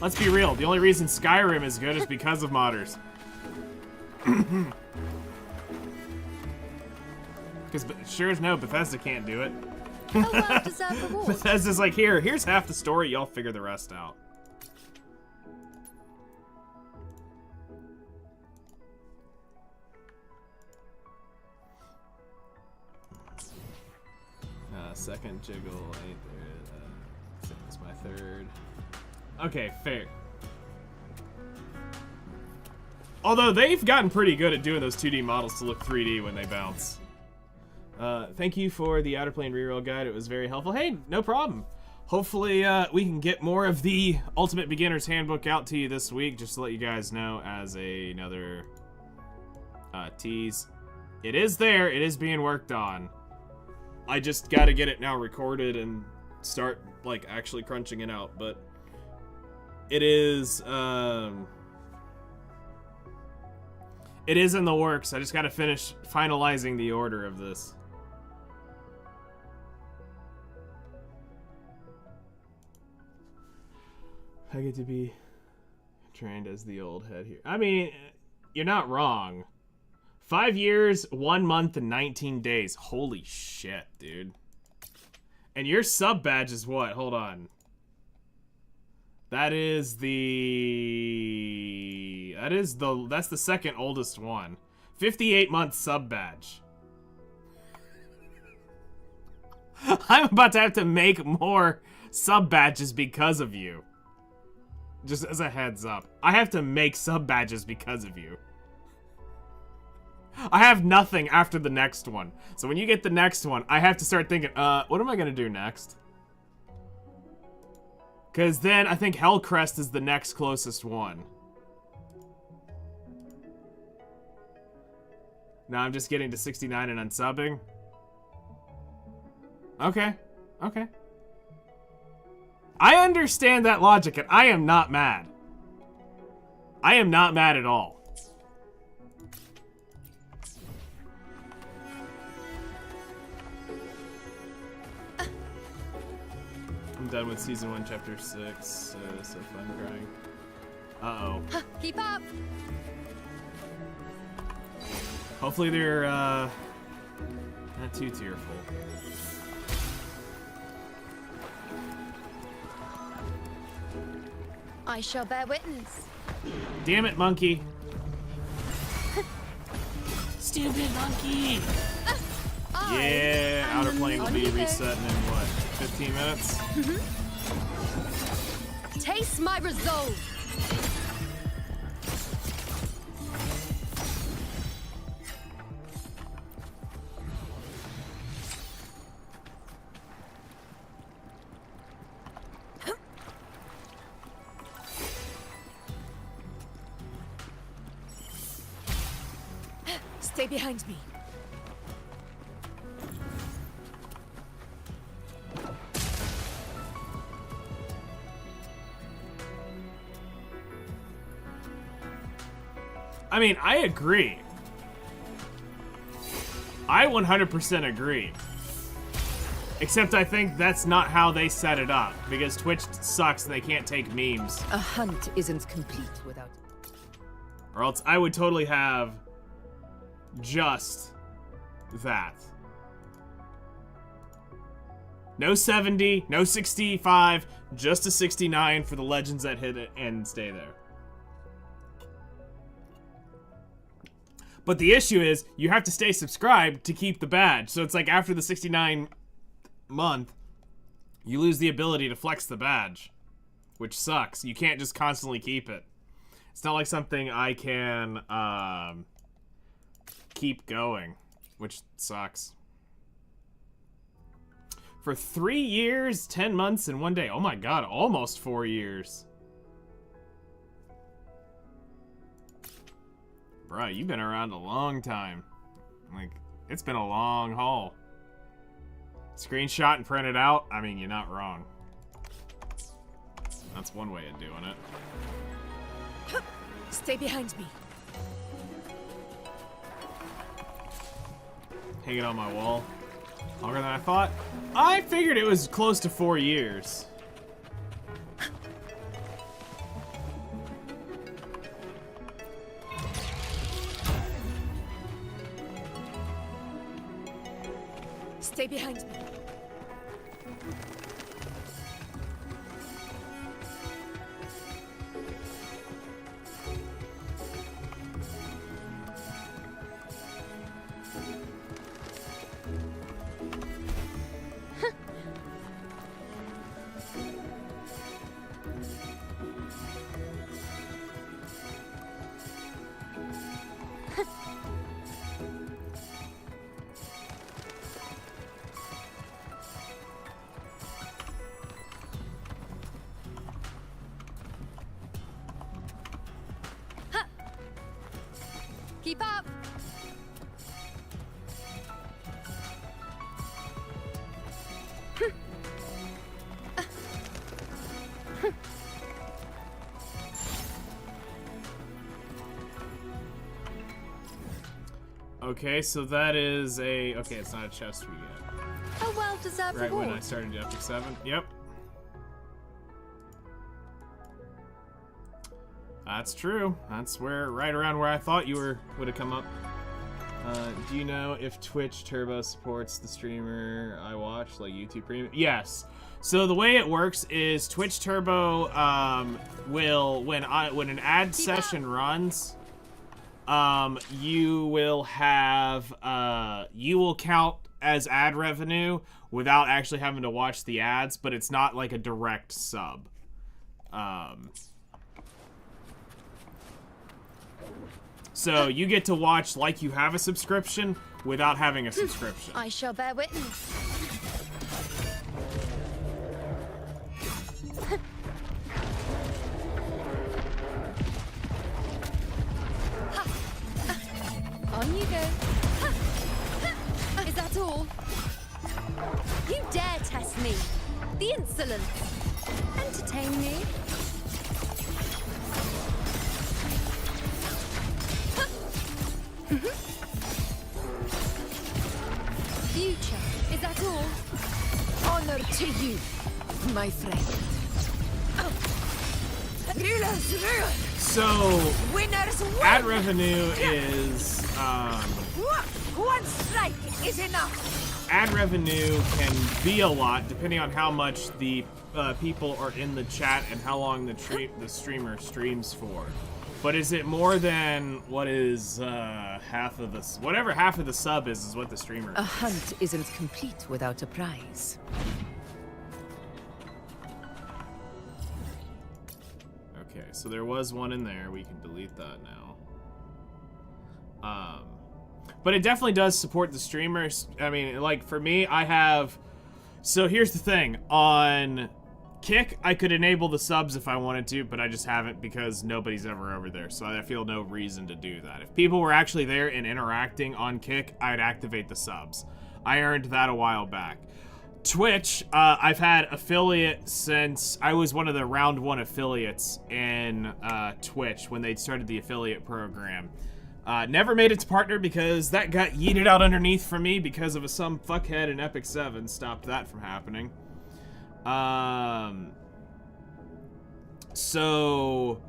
Let's be real. The only reason Skyrim is good is because of modders. Because sure as no, Bethesda can't do it. A well-deserved reward. Bethesda's like, here's half the story, y'all figure the rest out. Second jiggle ain't there. That's my third. Okay, fair. Although they've gotten pretty good at doing those 2D models to look 3D when they bounce. Thank you for the Outer Plane reroll guide. It was very helpful. Hey, no problem. Hopefully, we can get more of the Ultimate Beginner's Handbook out to you this week, just to let you guys know as another tease. It is there. It is being worked on. I just gotta get it now recorded and start, like, actually crunching it out, but it is, it is in the works. I just gotta finish finalizing the order of this. I get to be trained as the old head here. I mean, you're not wrong. 5 years, 1 month, and 19 days. Holy shit, dude. And your sub badge is what? Hold on. That's the second oldest one. 58 month sub badge. I'm about to have to make more sub badges because of you. Just as a heads up. I have to make sub badges because of you. I have nothing after the next one. So when you get the next one, I have to start thinking, what am I gonna do next? Because then I think Hellcrest is the next closest one. Now I'm just getting to 69 and unsubbing. Okay. Okay. I understand that logic, and I am not mad. I am not mad at all. I'm done with season 1, chapter 6. So fun crying. Uh-oh. Keep up. Hopefully they're not too tearful. I shall bear witness. Damn it, monkey. Stupid monkey. Yeah, Outer Plane will be resetting in what, 15 minutes? Taste my resolve. Stay behind me. I mean, I agree. I 100% agree. Except I think that's not how they set it up, because Twitch sucks and they can't take memes. A hunt isn't complete without... Or else I would totally have just that. No 70, no 65, just a 69 for the legends that hit it and stay there. But the issue is, you have to stay subscribed to keep the badge. So it's like after the 69 month, you lose the ability to flex the badge, which sucks. You can't just constantly keep it. It's not like something I can keep going, which sucks. For 3 years, 10 months, and 1 day. Oh my god, almost 4 years. Bro, you've been around a long time. Like, it's been a long haul. Screenshot and print it out? I mean, you're not wrong. That's one way of doing it. Stay behind me. Hang it on my wall. Longer than I thought. I figured it was close to 4 years. Stay behind me. Keep up. Okay, so that is a... Okay, it's not a chest we get. A well-deserved Right reward. when I started Epic 7. Yep. That's true. That's where, right around where I thought you would have come up. Do you know if Twitch Turbo supports the streamer I watch, like YouTube Premium? Yes. So the way it works is Twitch Turbo will, when an ad session runs, you will have, you will count as ad revenue without actually having to watch the ads, but it's not like a direct sub. So you get to watch like you have a subscription without having a subscription. I shall bear witness. On you go. Is that all? You dare test me? The insolence. Entertain me? Future. Is that all? Honor to you, my friend. Rulers rule. So Winners win. ad revenue is One strike is enough. ad revenue can be a lot depending on how much the people are in the chat and how long the streamer streams for. But is it more than what is half of the whatever half of the sub is what the streamer A hunt isn't complete without a prize. Okay, so there was one in there. We can delete that now. But it definitely does support the streamers. I mean, like for me, I have. So here's the thing on Kick, I could enable the subs if I wanted to, but I just haven't because nobody's ever over there, so I feel no reason to do that. If people were actually there and interacting on Kick, I'd activate the subs. I earned that a while back. Twitch, I've had affiliate since I was one of the round 1 affiliates in Twitch when they started the affiliate program. Never made it to partner because that got yeeted out underneath from me because of some fuckhead in Epic 7 stopped that from happening. So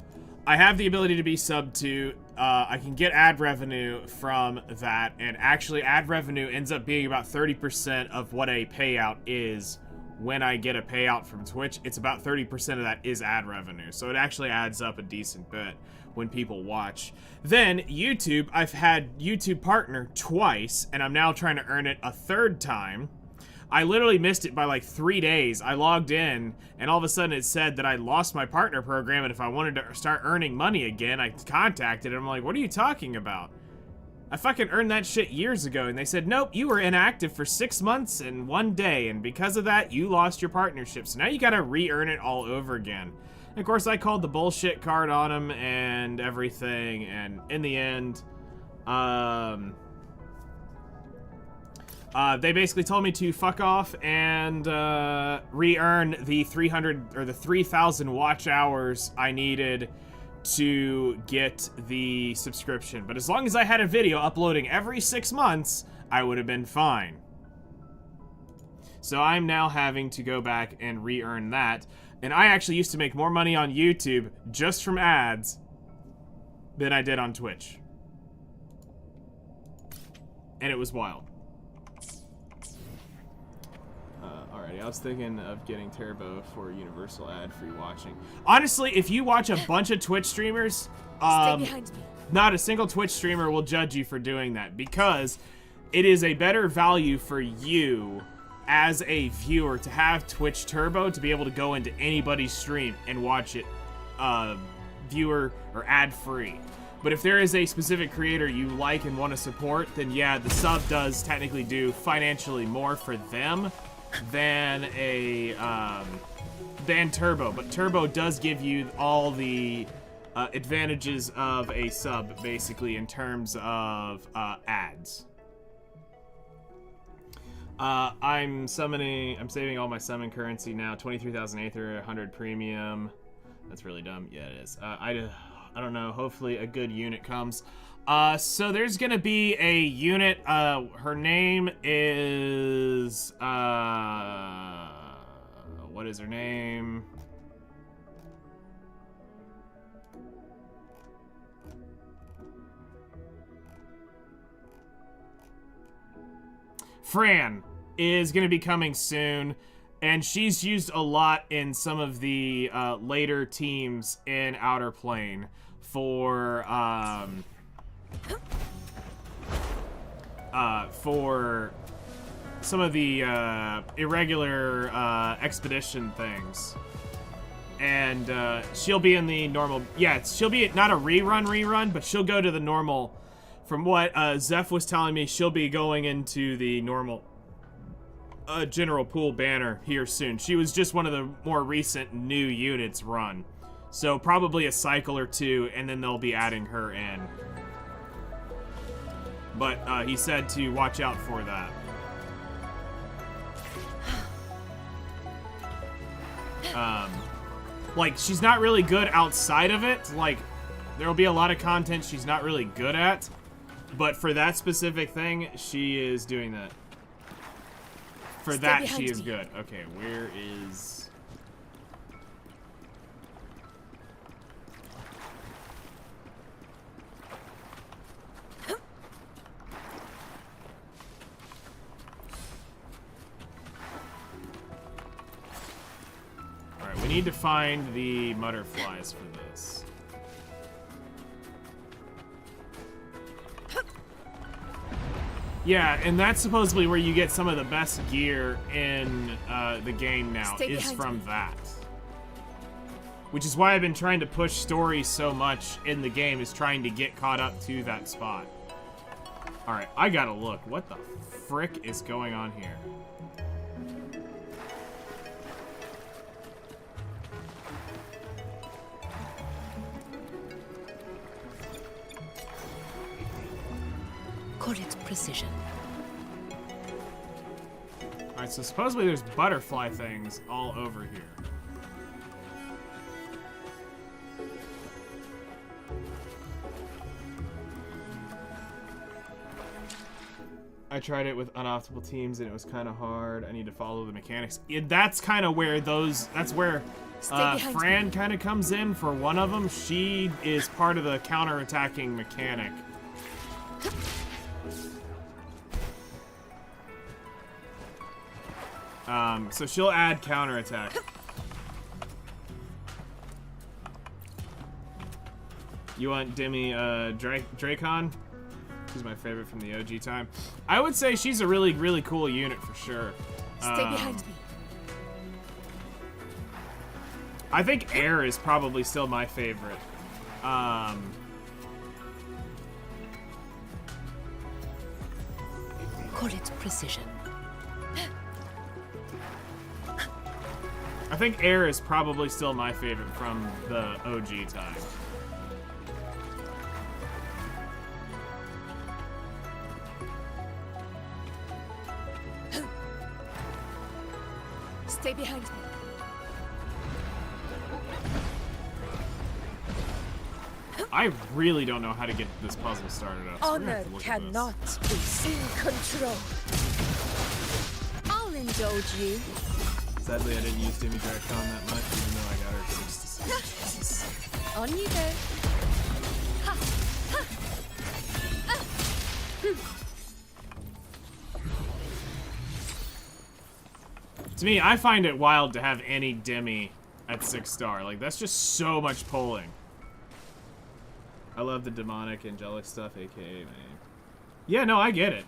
I have the ability to be sub to, I can get ad revenue from that, and actually ad revenue ends up being about 30% of what a payout is. When I get a payout from Twitch, it's about 30% of that is ad revenue. So it actually adds up a decent bit when people watch. Then YouTube, I've had YouTube partner twice, and I'm now trying to earn it a third time. I literally missed it by like 3 days. I logged in, and all of a sudden it said that I lost my partner program, and if I wanted to start earning money again, I contacted them. I'm like, what are you talking about? I fucking earned that shit years ago, and they said, nope, you were inactive for 6 months and 1 day, and because of that, you lost your partnership. So now you gotta re-earn it all over again. And of course, I called the bullshit card on them and everything, and in the end, they basically told me to fuck off and re-earn the 300 or the 3,000 watch hours I needed to get the subscription. But as long as I had a video uploading every 6 months, I would have been fine. So I'm now having to go back and re-earn that. And I actually used to make more money on YouTube just from ads than I did on Twitch. And it was wild. Alrighty, I was thinking of getting Turbo for universal ad-free watching. Honestly, if you watch a bunch of Twitch streamers, Stay behind me. not a single Twitch streamer will judge you for doing that, because it is a better value for you as a viewer to have Twitch Turbo to be able to go into anybody's stream and watch it viewer or ad-free. But if there is a specific creator you like and want to support, then yeah, the sub does technically do financially more for them than a than Turbo. But Turbo does give you all the advantages of a sub, basically, in terms of ads. I'm saving all my summon currency now. 23,000 Aether, 100 premium. That's really dumb. Yeah, it is. I don't know. Hopefully a good unit comes. So there's gonna be a unit. Her name is, what is her name? Fran is going to be coming soon, and she's used a lot in some of the later teams in Outer Plane for some of the irregular expedition things. And she'll be in the normal, yeah, she'll be not a rerun, but she'll go to the normal. From what Zeph was telling me, she'll be going into the normal general pool banner here soon. She was just one of the more recent new units run. So probably a cycle or two, and then they'll be adding her in. But he said to watch out for that. Like, she's not really good outside of it. Like, there'll be a lot of content she's not really good at. But for that specific thing, she is doing that. For Stay that, behind she is me. good. Okay, where is... Alright, we need to find the butterflies for this. Yeah, and that's supposedly where you get some of the best gear in the game now, Stay is behind from me. that. Which is why I've been trying to push story so much in the game, is trying to get caught up to that spot. Alright, I gotta look. What the frick is going on here? Correct precision. Alright, so supposedly there's butterfly things all over here. I tried it with unoptimal teams and it was kind of hard. I need to follow the mechanics. Yeah, that's kind of where that's where behind Fran kind of comes in for one of them. She is part of the counter-attacking mechanic. So she'll add counterattack. You want Demi Dracon? She's my favorite from the OG time. I would say she's a really, really cool unit for sure. Stay behind me. I think Air is probably still my favorite. Correct precision. I think Air is probably still my favorite from the OG time. Stay behind me. I really don't know how to get this puzzle started up. So we're gonna Honor have to look at this. cannot be in control. I'll indulge you. Sadly, I didn't use Demi Dracon that much, even though I got her 66. On you go. Ha! Ha! To me, I find it wild to have any Demi at 6-star. Like, that's just so much pulling. I love the demonic, angelic stuff, aka my name. Yeah, no, I get it.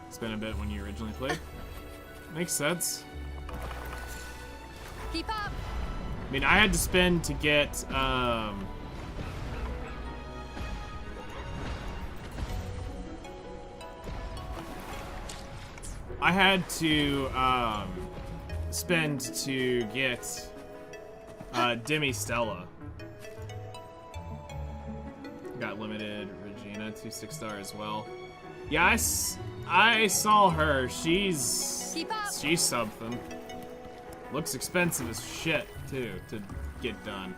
It's been a bit when you originally played. Makes sense. Keep up. I mean, I had to spend to get, I had to, spend to get, Demi Stella. Got limited Regina, 2 6-star as well. Yeah, I saw her. She's Keep up. she's something. Looks expensive as shit too to get done.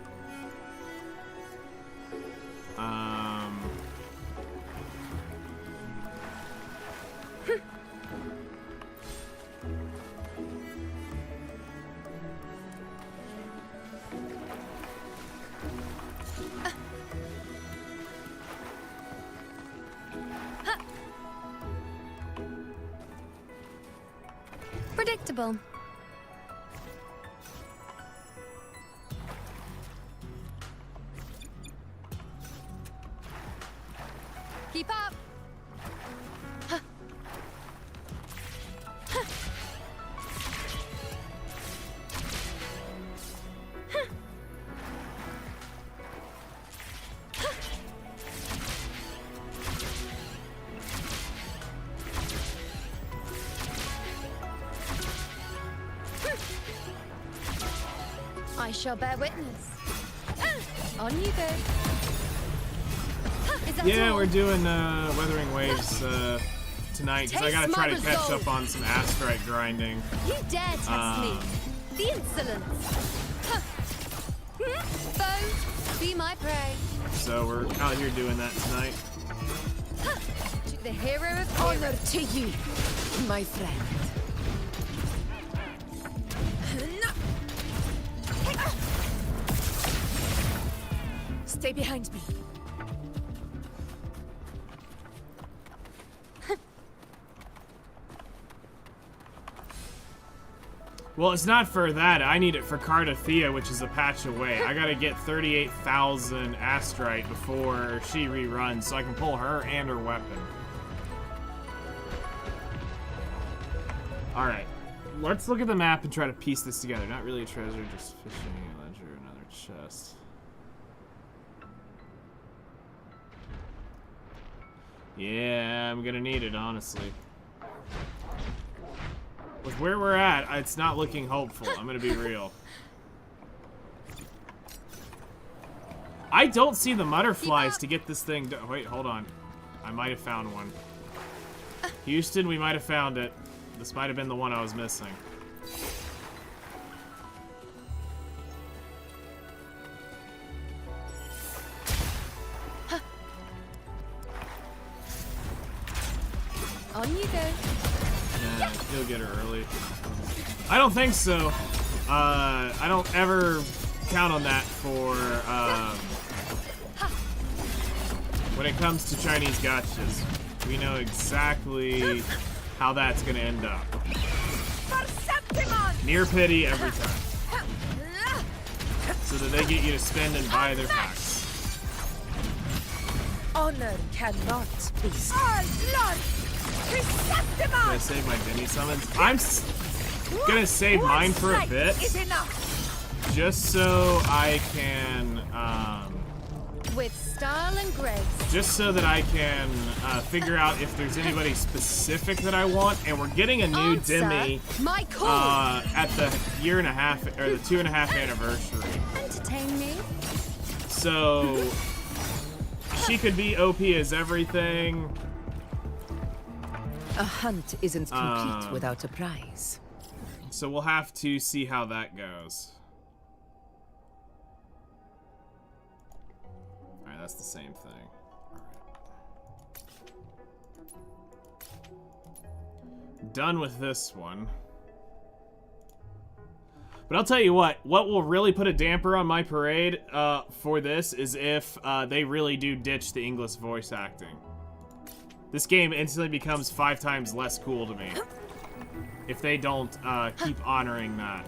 Predictable. Keep up. I shall bear witness. On you go. Is that Yeah, all? we're doing Weathering Waves tonight because I gotta Taste try my to catch resolve. up on some Astrite grinding. You dare test me? The insolence. Foe, be my prey. So we're out here doing that tonight. To the hero of Honor heroes. to you, my friend. Stay behind me. Well, it's not for that. I need it for Cartethyia, which is a patch away. I gotta get 38,000 Astrite before she reruns, so I can pull her and her weapon. Alright. Let's look at the map and try to piece this together. Not really a treasure, just fishing, a ledger, another chest. Yeah, I'm gonna need it, honestly. With where we're at, it's not looking hopeful. I'm gonna be real. I don't see the butterflies to get this thing done. Wait, hold on. I might have found one. Houston, we might have found it. This might have been the one I was missing. On you go. Yeah, he'll get her early. I don't think so. I don't ever count on that for, when it comes to Chinese gotchas. We know exactly how that's gonna end up. Near pity every time. So that they get you to spend and buy their packs. Honor cannot be. Can I save my Demi summons? I'm gonna save mine for a bit, just so I can, With style and grace. just so that I can figure out if there's anybody specific that I want. And we're getting a new Answer Demi my call. at the 1.5 year or the 2.5 anniversary. Entertain me. So she could be OP as everything. A hunt isn't complete without a prize. So we'll have to see how that goes. Alright, that's the same thing. Alright. Done with this one. But I'll tell you what will really put a damper on my parade for this is if they really do ditch the English voice acting. This game instantly becomes 5 times less cool to me if they don't keep honoring that.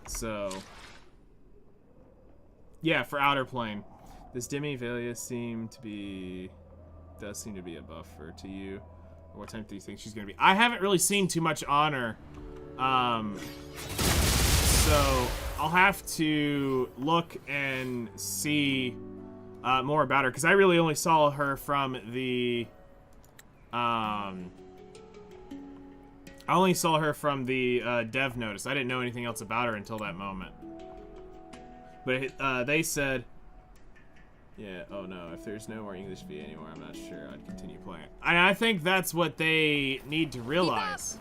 So, yeah, for Outer Plane, this Demi-Velia does seem to be a buffer to you. What time do you think she's gonna be? I haven't really seen too much on her, so I'll have to look and see more about her, because I really only saw her from the dev notice. I didn't know anything else about her until that moment. But they said, yeah, oh no, if there's no more English V anymore, I'm not sure I'd continue playing. And I think that's what they need to realize.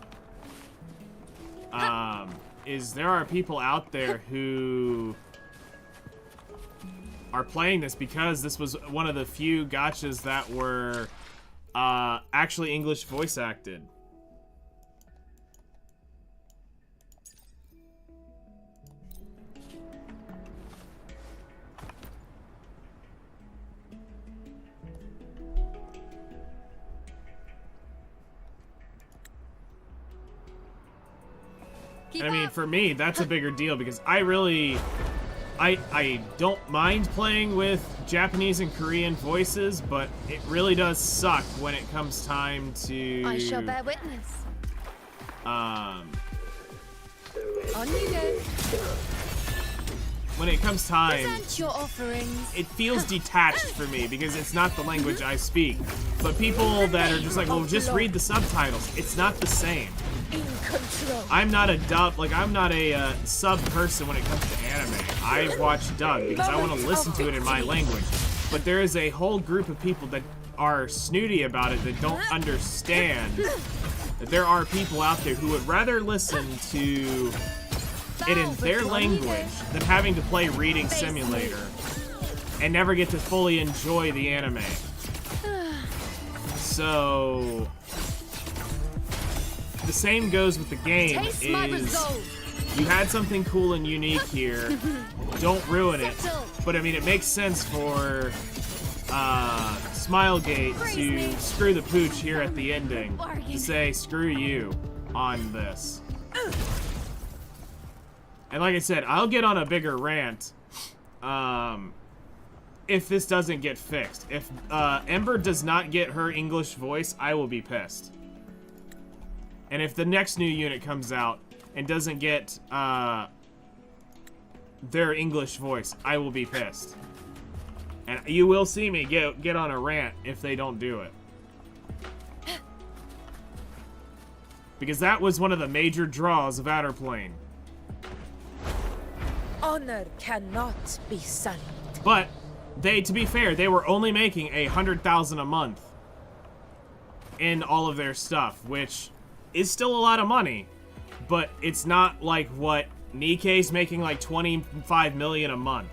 Is there are people out there who are playing this because this was one of the few gachas that were actually English voice acted. And I mean, for me, that's a bigger deal because I don't mind playing with Japanese and Korean voices, but it really does suck when it comes time to... I shall bear witness. On you go. When it comes time, Present your offerings. it feels detached for me because it's not the language I speak. But people that are just like, well, just read the subtitles. It's not the same. In control. I'm not a sub person when it comes to anime. I watch dub because I want to listen to it in my language. But there is a whole group of people that are snooty about it that don't understand that there are people out there who would rather listen to it in their language than having to play Reading Simulator and never get to fully enjoy the anime. So... the same goes with the game, is you had something cool and unique here, don't ruin it. But I mean, it makes sense for Smilegate to screw the pooch here at the ending, to say, screw you on this. And like I said, I'll get on a bigger rant if this doesn't get fixed. If Ember does not get her English voice, I will be pissed. And if the next new unit comes out and doesn't get their English voice, I will be pissed. And you will see me get on a rant if they don't do it. Because that was one of the major draws of Outer Plane. Honor cannot be sullied. But to be fair, they were only making 100,000 a month in all of their stuff, which is still a lot of money, but it's not like what Nikkei's making, like 25 million a month.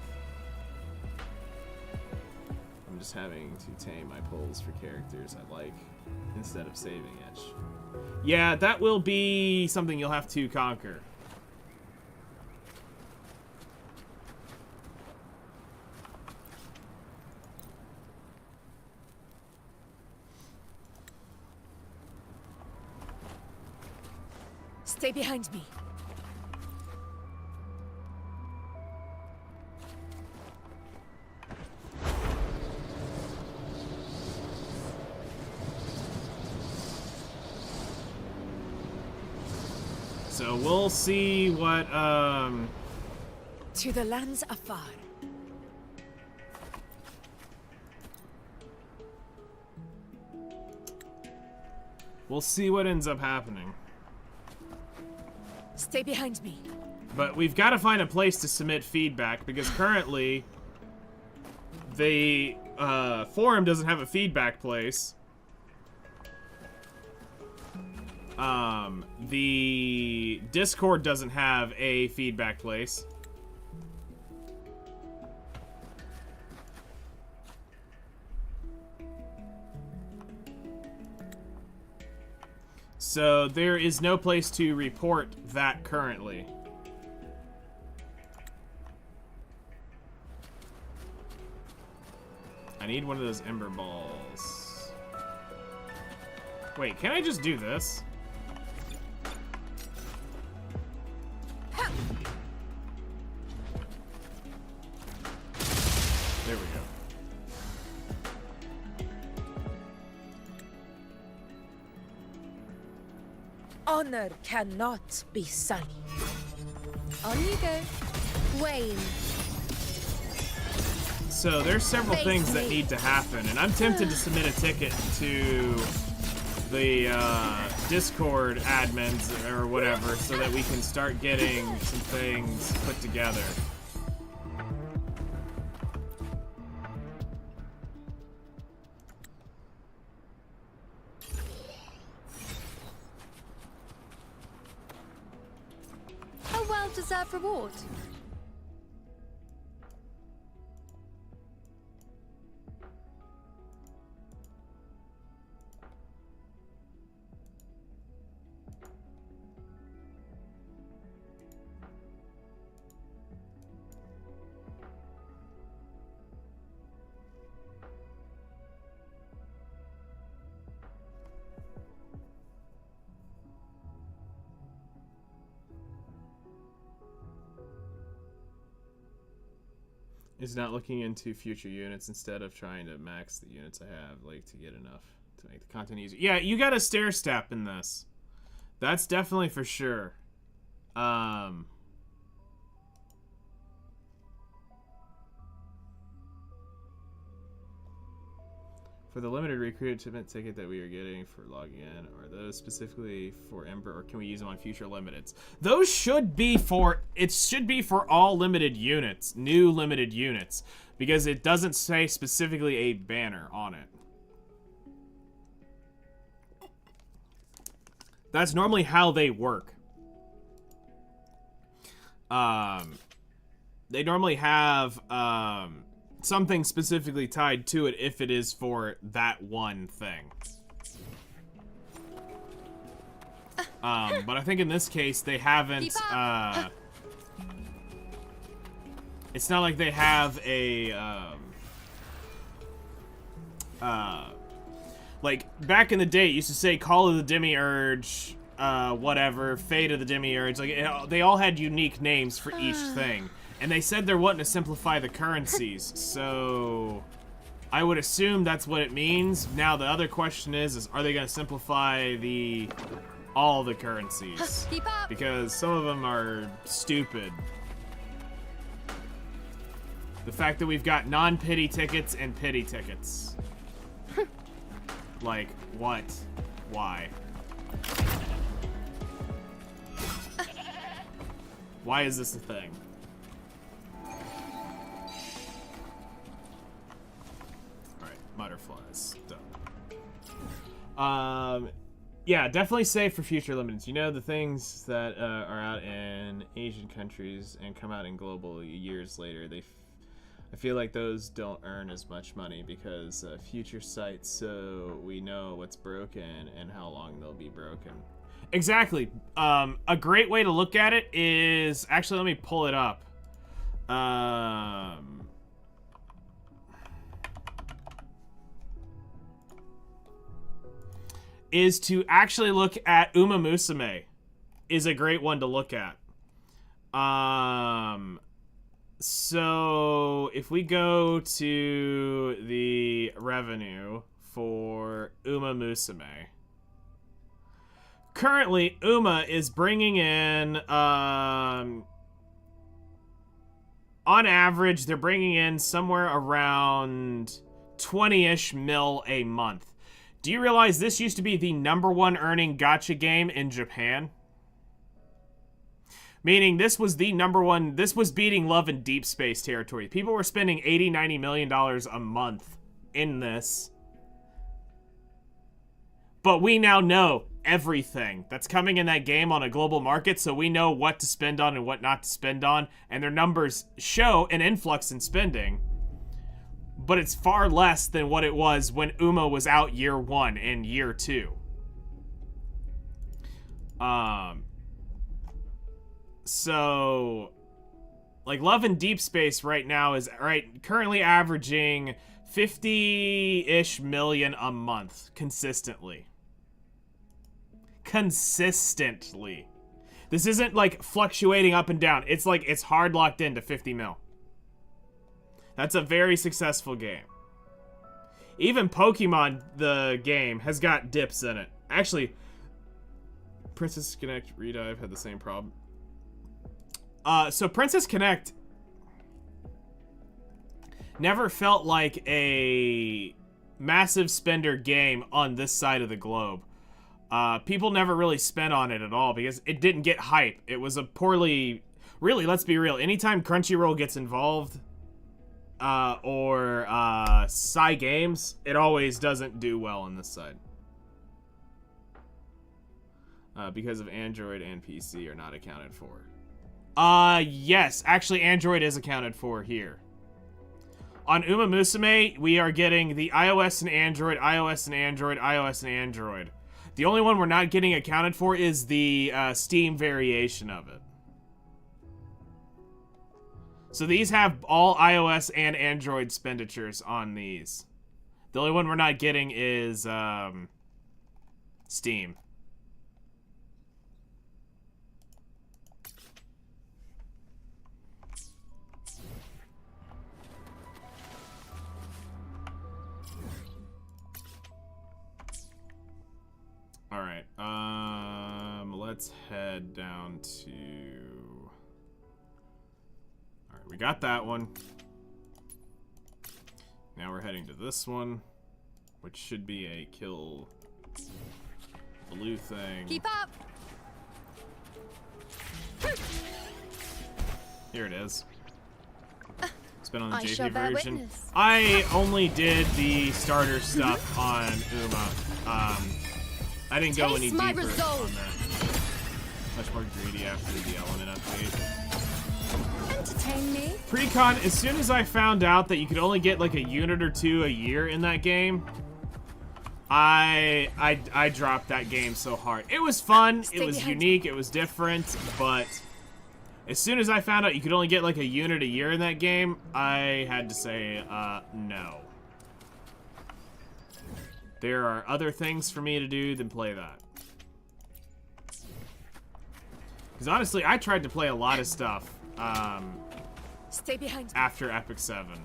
I'm just having to tame my polls for characters I like instead of saving it. Yeah, that will be something you'll have to conquer. Stay behind me. So we'll see what, To the lands afar. we'll see what ends up happening. Stay behind me. But we've got to find a place to submit feedback, because currently the forum doesn't have a feedback place. The Discord doesn't have a feedback place. So there is no place to report that currently. I need one of those ember balls. Wait, can I just do this? There we go. Honor cannot be sunny. On you go. Wayne. So there's several things that need to happen, and I'm tempted to submit a ticket to the Discord admins or whatever so that we can start getting some things put together. A well-deserved reward. Is not looking into future units instead of trying to max the units I have, like, to get enough to make the content easier. Yeah, you got a stair step in this. That's definitely for sure. For the limited recruitment ticket that we are getting for logging in, are those specifically for Ember, or can we use them on future limiteds? Those should be for, it should be for all limited units, new limited units, because it doesn't say specifically a banner on it. That's normally how they work. They normally have, something specifically tied to it if it is for that one thing. But I think in this case they haven't, it's not like they have a, like, back in the day it used to say Call of the Demiurge, whatever, Fate of the Demiurge, like, they all had unique names for each thing. And they said they're wanting to simplify the currencies, so I would assume that's what it means. Now the other question is are they going to simplify all the currencies? Keep up. Because some of them are stupid. The fact that we've got non-pity tickets and pity tickets. Like, what? Why? Why is this a thing? Butterflies. Done. Yeah, definitely safe for future limiteds. You know, the things that are out in Asian countries and come out in global years later, I feel like those don't earn as much money because future sites, so we know what's broken and how long they'll be broken. Exactly. A great way to look at it is, actually, let me pull it up. Is to actually look at Uma Musume is a great one to look at. So if we go to the revenue for Uma Musume, currently Uma is bringing in, on average, they're bringing in somewhere around 20-ish mil a month. Do you realize this used to be the #1 earning gacha game in Japan? Meaning this was the #1, this was beating Love and Deep Space territory. People were spending $80-90 million a month in this. But we now know everything that's coming in that game on a global market, so we know what to spend on and what not to spend on, and their numbers show an influx in spending. But it's far less than what it was when UMA was out year 1 and year 2. So, like, Love and Deep Space right now is currently averaging 50-ish million a month consistently. Consistently. This isn't like fluctuating up and down. It's like it's hard locked into 50 mil. That's a very successful game. Even Pokemon, the game, has got dips in it. Actually, Princess Connect Redive had the same problem. So Princess Connect never felt like a massive spender game on this side of the globe. People never really spent on it at all because it didn't get hype. It was a poorly... Really, let's be real. Anytime Crunchyroll gets involved, or Cygames, it always doesn't do well on this side. Because of Android and PC are not accounted for. Yes, actually Android is accounted for here. On Uma Musume, we are getting the iOS and Android, iOS and Android, iOS and Android. The only one we're not getting accounted for is the Steam variation of it. So these have all iOS and Android expenditures on these. The only one we're not getting is Steam. All right, let's head down to... All right, we got that one. Now we're heading to this one, which should be a kill blue thing. Keep up. Here it is. It's been on the I JP shall bear version. witness. I only did the starter stuff on Uma. I didn't go any Taste my deeper on resolve. that. Much more greedy after the element update. Entertain me. Precon, as soon as I found out that you could only get like a unit or two a year in that game, I dropped that game so hard. It was fun, it was unique, it was different, but as soon as I found out you could only get like a unit a year in that game, I had to say, no. There are other things for me to do than play that. Because honestly, I tried to play a lot of stuff Stay behind. after Epic 7.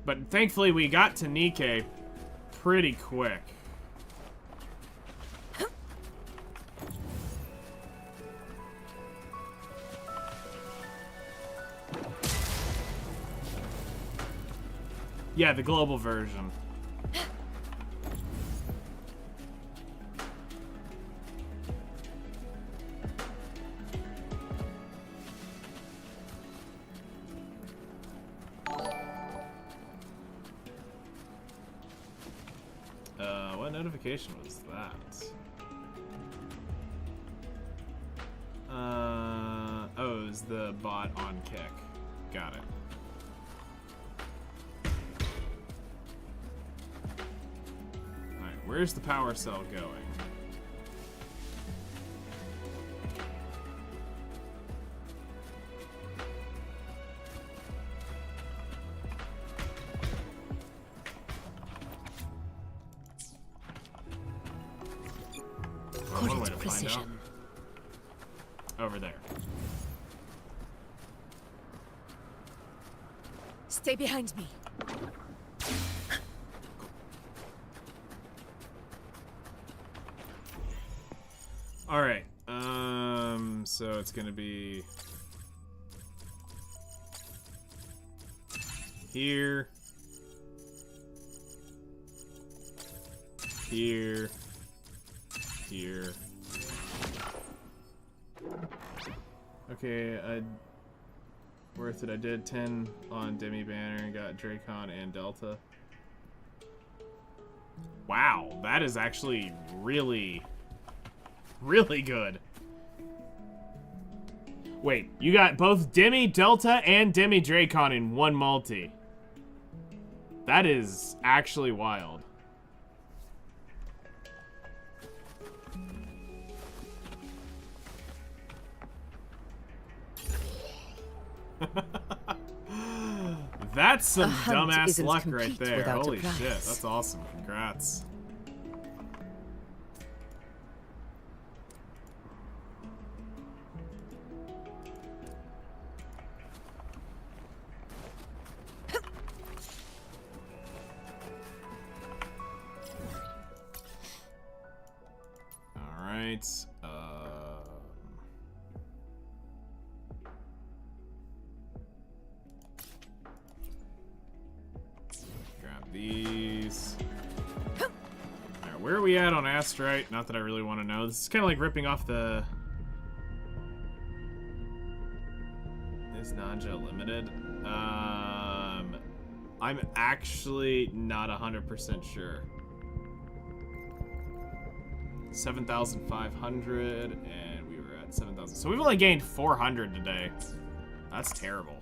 But thankfully, we got to Nikke pretty quick. Yeah, the global version. What notification was that? Oh, it was the bot on Kick. Got it. Alright, where's the power cell going? One way to find out. Over there. Stay behind me. All right. So it's gonna be here. here, here. Okay, worth it. I did 10 on Demi Banner and got Dracon and Delta. Wow, that is actually really, really good. Wait, you got both Demi Delta and Demi Dracon in one multi. That is actually wild. That's some dumbass luck right there. Holy shit, that's awesome. Congrats. Alright. Grab these. Alright, where are we at on Astrite? Not that I really want to know. This is kind of like ripping off the... Is Nanja limited? I'm actually not 100% sure. 7,500, and we were at 7,000. So we've only gained 400 today. That's terrible.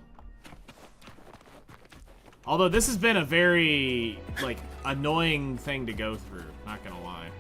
Although this has been a very, like, annoying thing to go through, not gonna lie.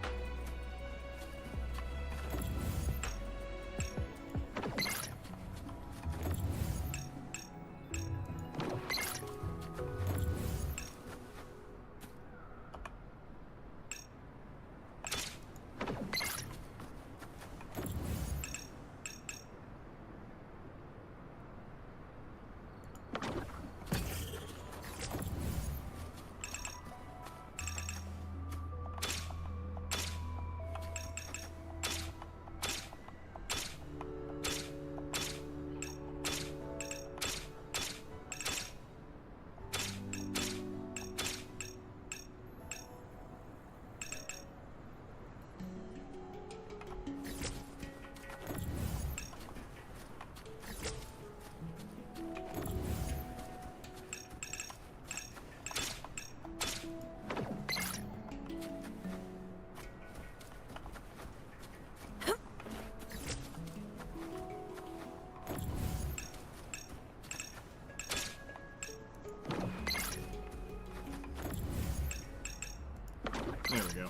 There we go.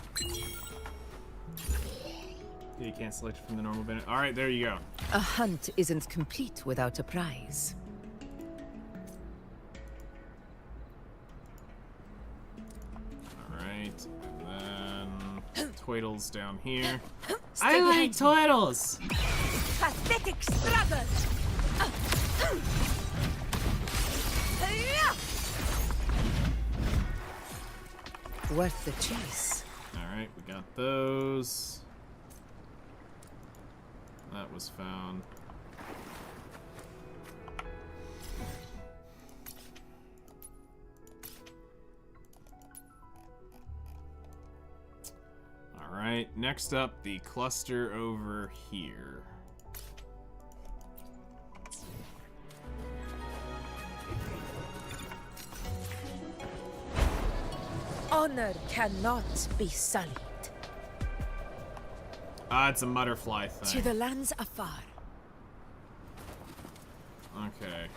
Yeah, you can't select from the normal bin. Alright, there you go. A hunt isn't complete without a prize. Alright, and then Twiddle's down here. I like Twiddles! Pathetic struggle! Worth the chase. Alright, we got those. That was found. Alright, next up, the cluster over here. Honor cannot be sullied. Ah, it's a butterfly To thing. the lands afar. Okay.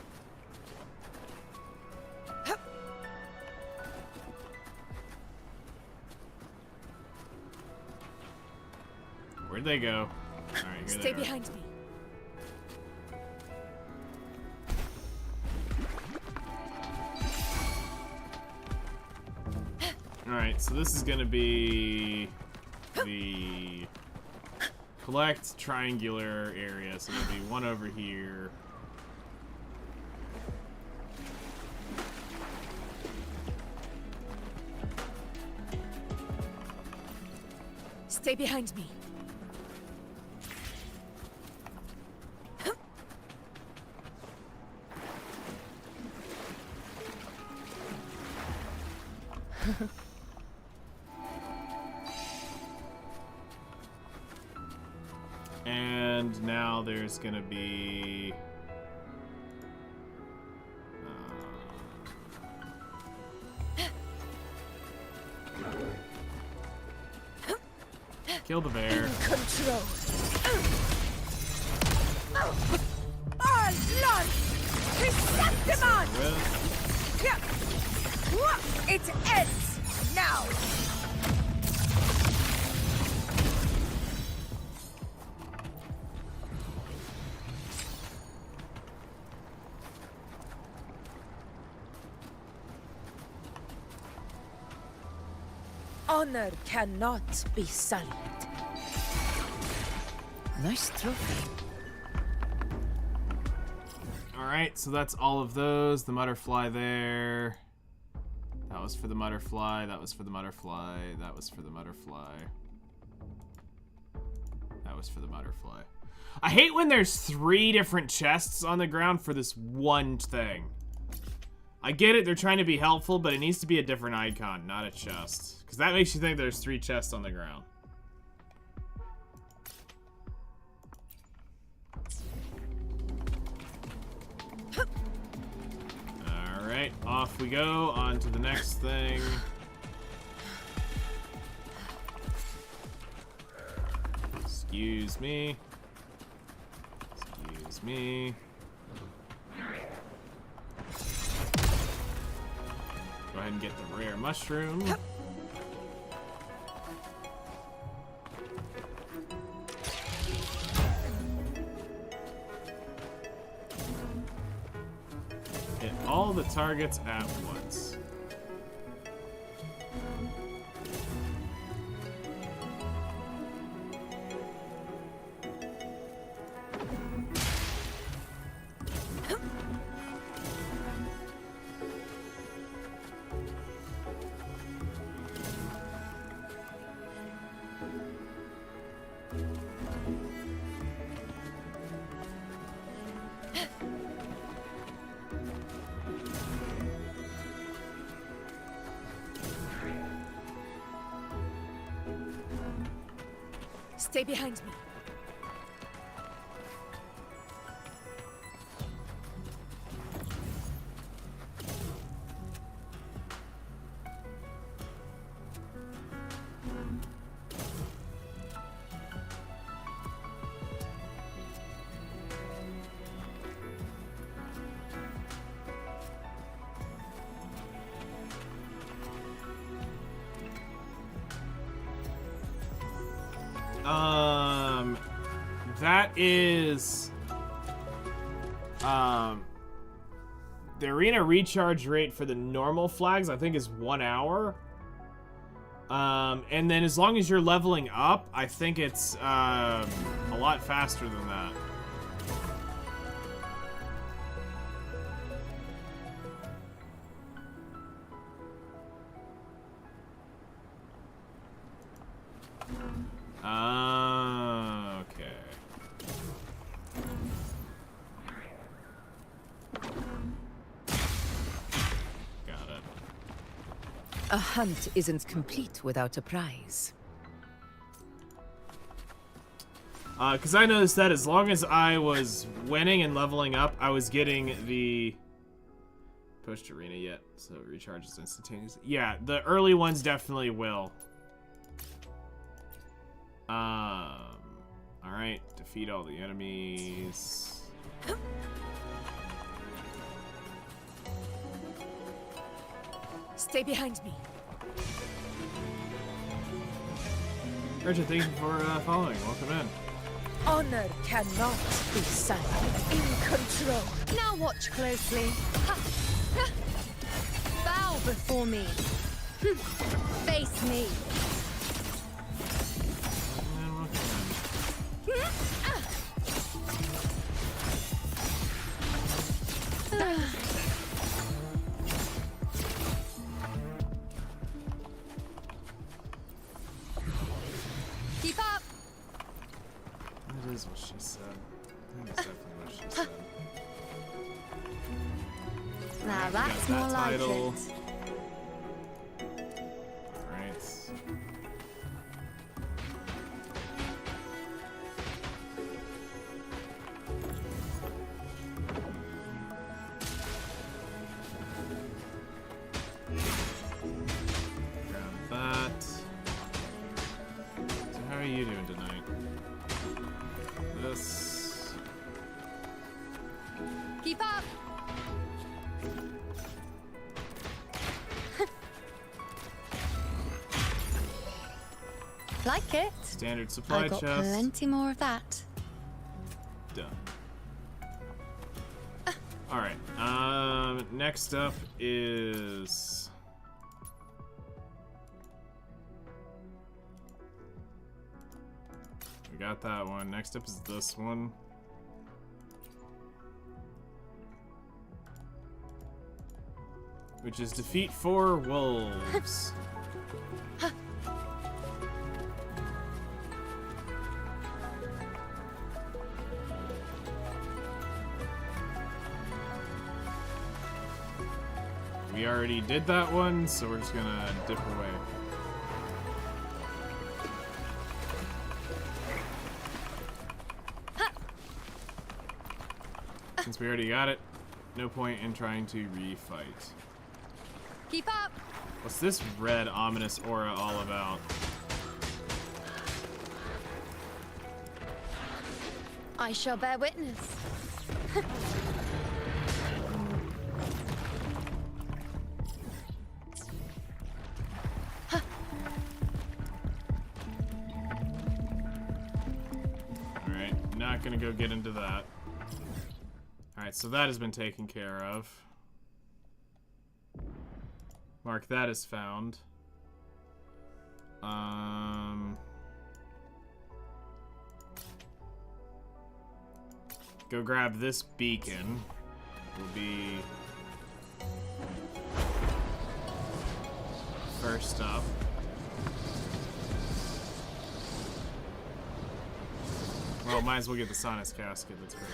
Where'd they go? Alright, here Stay they are. behind me. Alright, so this is gonna be the collect triangular area. So there'll be one over here. Stay behind me. now there's gonna be... kill the bear. Control. All life! Receptimon! It ends now! Honor cannot be sullied. Nice trophy. Alright, so that's all of those. The Mutterfly there. That was for the Mutterfly. That was for the Mutterfly. That was for the Mutterfly. That was for the Mutterfly. I hate when there's 3 different chests on the ground for this one thing. I get it, they're trying to be helpful, but it needs to be a different icon, not a chest. Because that makes you think there's 3 chests on the ground. Alright, off we go, on to the next thing. Excuse me. Excuse me. Go ahead and get the rare mushroom. Hit all the targets at once. Stay behind me. That is, the arena recharge rate for the normal flags, I think, is 1 hour. And then as long as you're leveling up, I think it's, a lot faster than that. Okay. Got it. A hunt isn't complete without a prize. Because I noticed that as long as I was winning and leveling up, I was getting the pushed arena yet, so it recharges instantaneously. Yeah, the early ones definitely will. Alright, defeat all the enemies. Stay behind me. Richard, thank you for following. Welcome in. Honor cannot be sullied. In control. Now watch closely. Ha. Ha. Bow before me. Face me. Keep up. That is what she said. That is definitely what she said. Now Alright, that's we got more that like title. it. Alright. Like it? Standard supply I got chest. plenty more of that. Done. Alright, next up is... We got that one. Next up is this one. Which is defeat 4 wolves. We already did that one, so we're just gonna dip away. Since we already got it, no point in trying to refight. Keep up! What's this red ominous aura all about? I shall bear witness. Alright, not gonna go get into that. Alright, so that has been taken care of. Mark that as found. Go grab this beacon. Will be first up. Well, might as well get the Sinus Casket. That's great.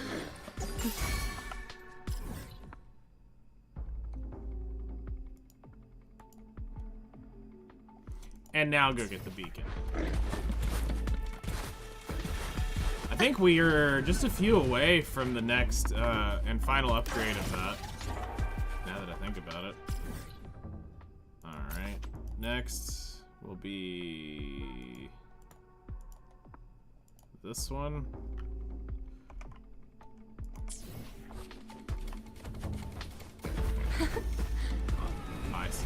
And now go get the beacon. I think we are just a few away from the next and final upgrade of that. Now that I think about it. Alright. Next will be this one. Nice.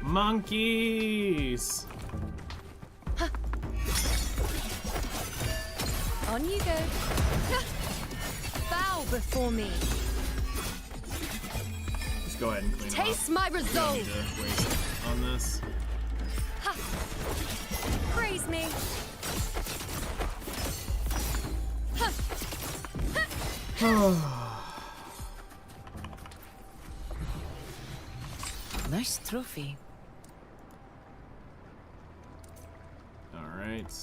Monkeys! On you go. Bow before me. Just go ahead and clean Taste them up. my We don't resolve. need to waste on this. Ha. Praise me. Nice trophy. Alright.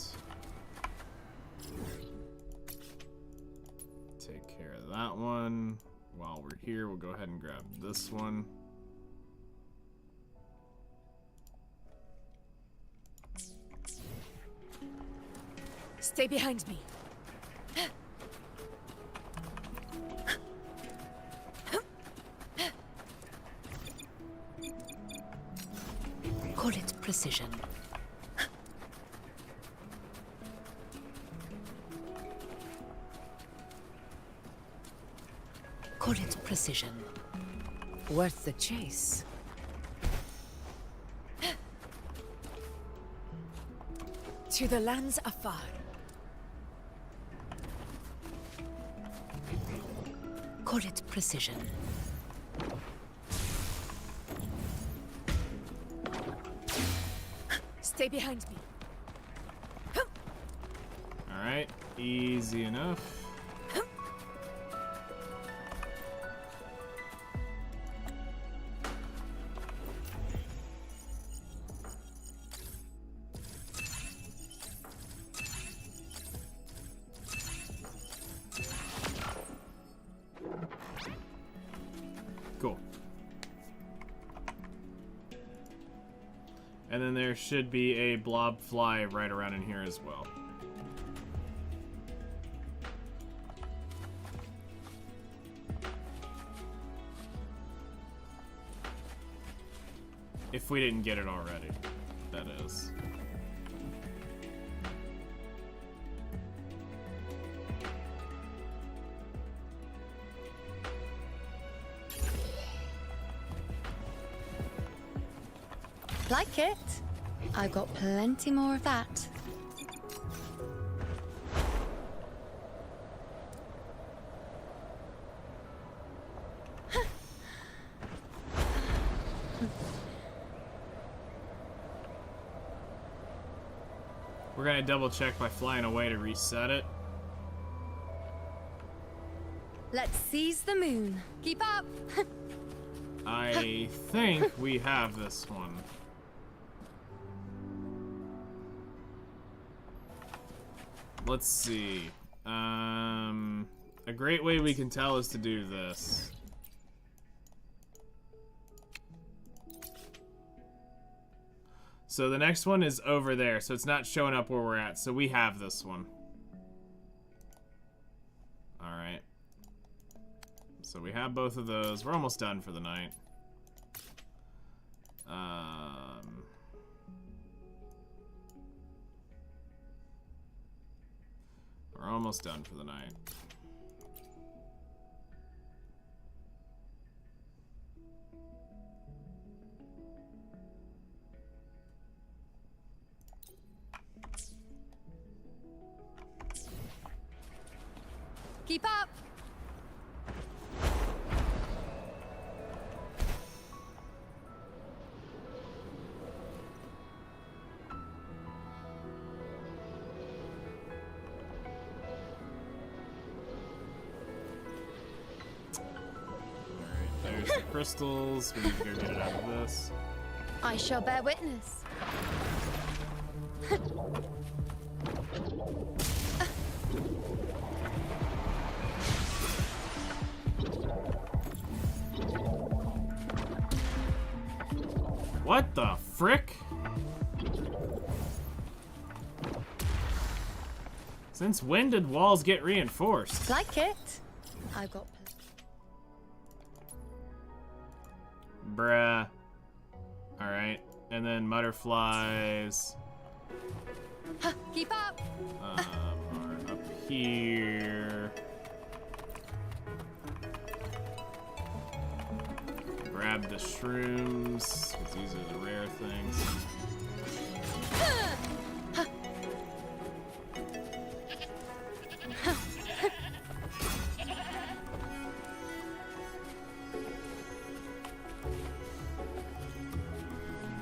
Take care of that one. While we're here, we'll go ahead and grab this one. Stay behind me. Call it precision. Call it precision. Worth the chase. To the lands afar. Call it precision. Stay behind me. Alright, easy enough. Cool. And then there should be a blob fly right around in here as well. If we didn't get it already, that is. Like it? I've got plenty more of that. We're gonna double check by flying away to reset it. Let's seize the moon. Keep up. I think we have this one. Let's see. A great way we can tell is to do this. So the next one is over there, so it's not showing up where we're at. So we have this one. Alright. So we have both of those. We're almost done for the night. We're almost done for the night. Keep up. There's the crystals. We need to go get it out of this. I shall bear witness. What the frick? Since when did walls get reinforced? Like it? I've got Bruh. Alright. And then butterflies keep up. are up here. Grab the shrooms, because these are the rare things.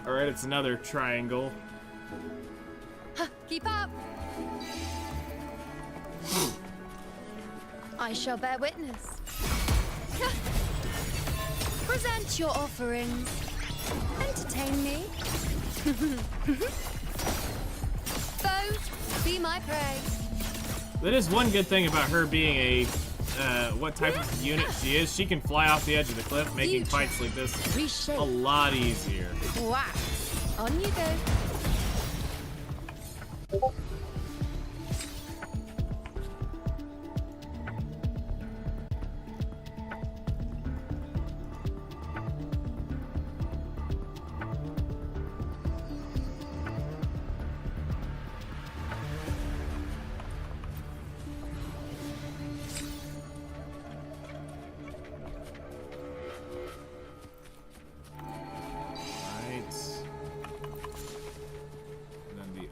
Alright, it's another triangle. Keep up. I shall bear witness. Present your offerings. Entertain me. Foes, be my prey. That is one good thing about her being a, what type of unit she is. She can fly off the edge of the cliff, making fights like this Reshape. a lot easier. Wax. On you go.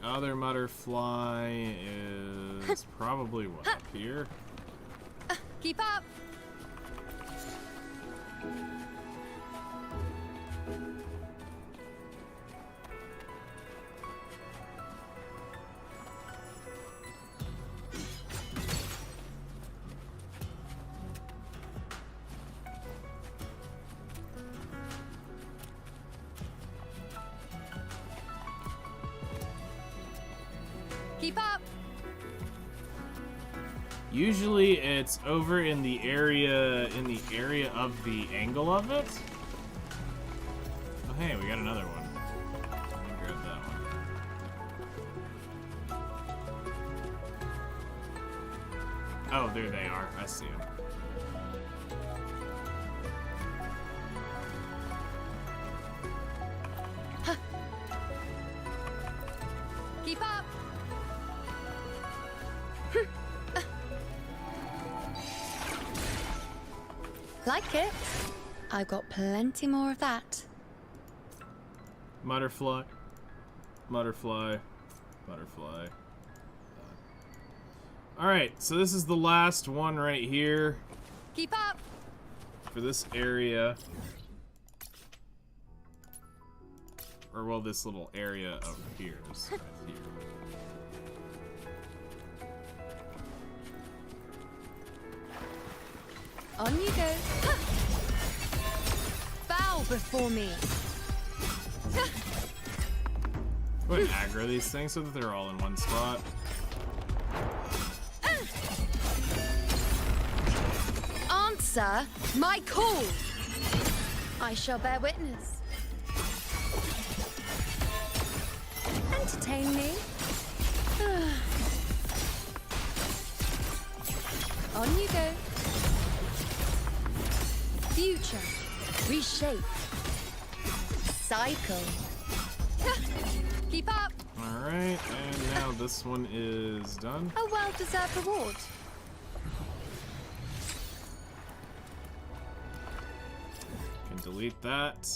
Other butterfly is probably what, up here? Keep up. Keep up. Usually it's over in the area of the angle of it. Oh hey, we got another one. Let me grab that one. Oh, there they are. I see them. Keep up. Like it? I've got plenty more of that. Butterfly. Butterfly. Butterfly. Alright, so this is the last one right here. Keep up. For this area. Or, well, this little area over here is right here. On you go. Bow before me. Go ahead and aggro these things so that they're all in one spot. Answer my call. I shall bear witness. Entertain me. On you go. Future. Reshape. Cycle. Keep up. Alright, and now this one is done. A well-deserved reward. Can delete that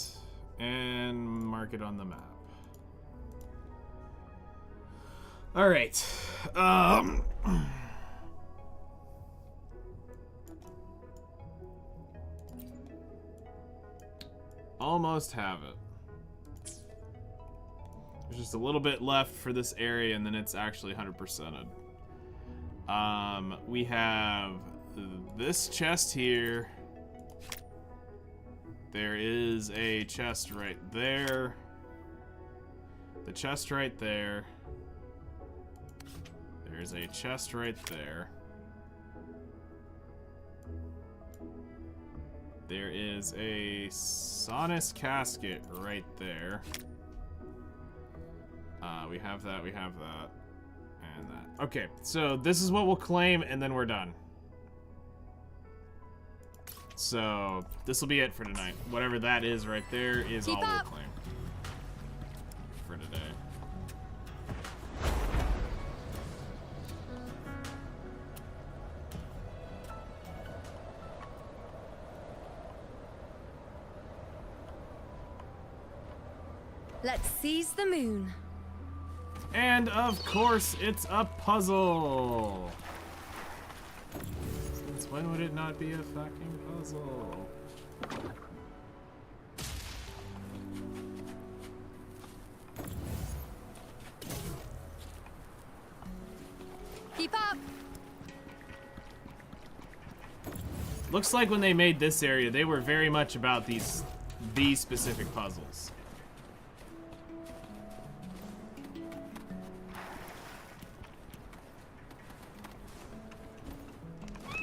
and mark it on the map. Alright. Almost have it. There's just a little bit left for this area, and then it's actually 100%ed. We have this chest here. There is a chest right there. The chest right there. There's a chest right there. There is a Sonus casket right there. We have that, and that. Okay, so this is what we'll claim, and then we're done. So, this will be it for tonight. Whatever that is right there is all we'll claim for today. Let's seize the moon. And of course, it's a puzzle. Since when would it not be a fucking puzzle? Keep up. Looks like when they made this area, they were very much about these specific puzzles.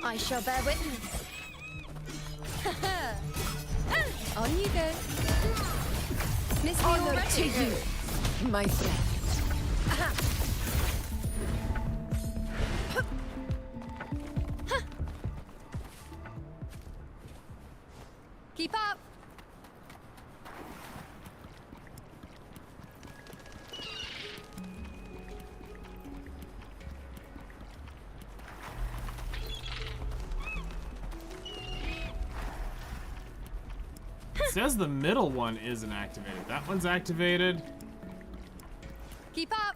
I shall bear witness. On you go. Miss me Honor already. to you, my friend. Keep up. It says the middle one isn't activated. That one's activated. Keep up.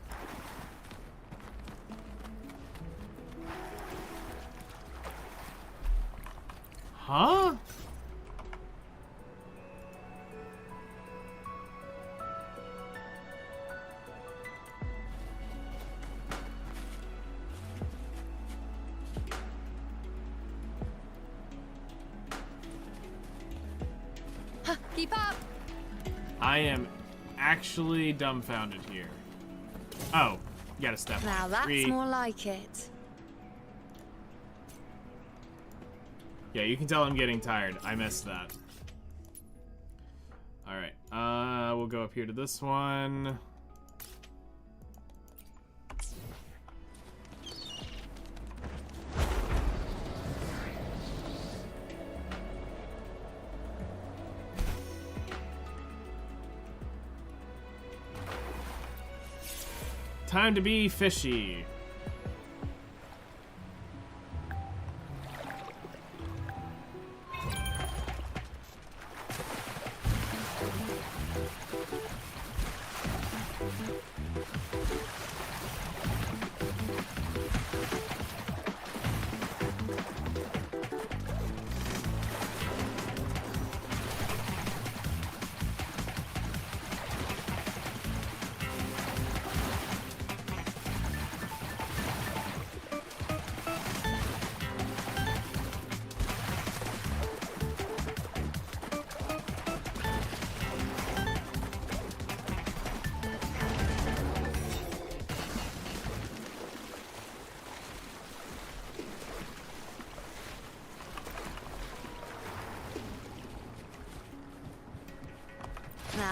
Huh? Keep up. I am actually dumbfounded here. Oh, you gotta step Now on that's 3. more like it. Yeah, you can tell I'm getting tired. I missed that. Alright, we'll go up here to this one. Time to be fishy.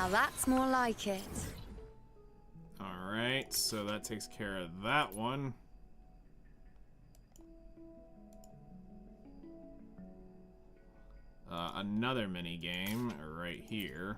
Now that's more like it. Alright, so that takes care of that one. Another mini game right here.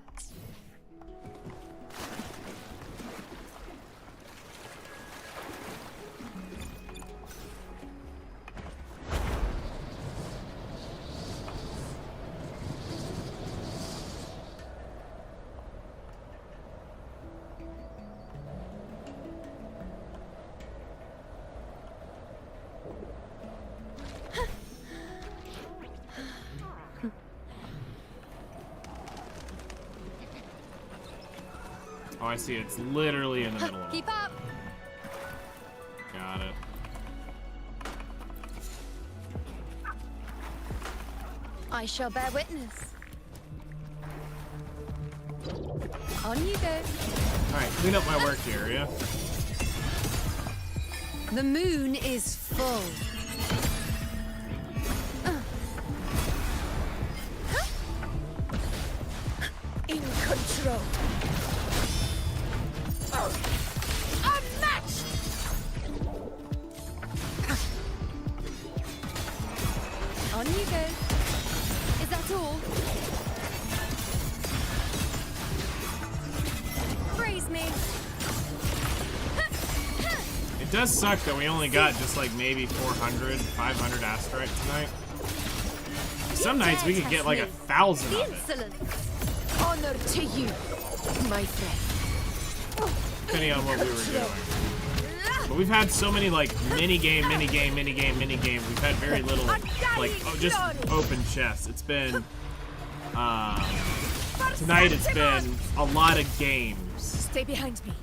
Oh, I see. It's literally in the middle of it. Keep up. Got it. I shall bear witness. On you go. Alright, clean up my work area. The moon is full. In control. Unmatched! On you go. Is that all? Praise me. It does suck that we only got just like maybe 400, 500 Astrite tonight. Some nights we could get like 1,000 of it. Insolence. Honor to you, my friend. Depending on what we were doing. But we've had so many like mini game. We've had very little like just open chests. It's been tonight. It's been a lot of games. Stay behind me.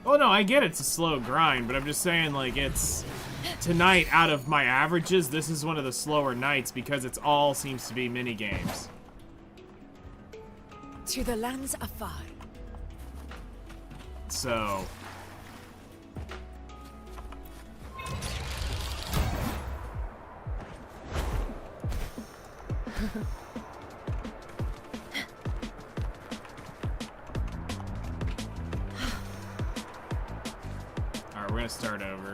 Oh no, I get it's a slow grind, but I'm just saying like it's tonight out of my averages, this is one of the slower nights because it's all seems to be mini games. To the lands afar. So Alright, we're gonna start over.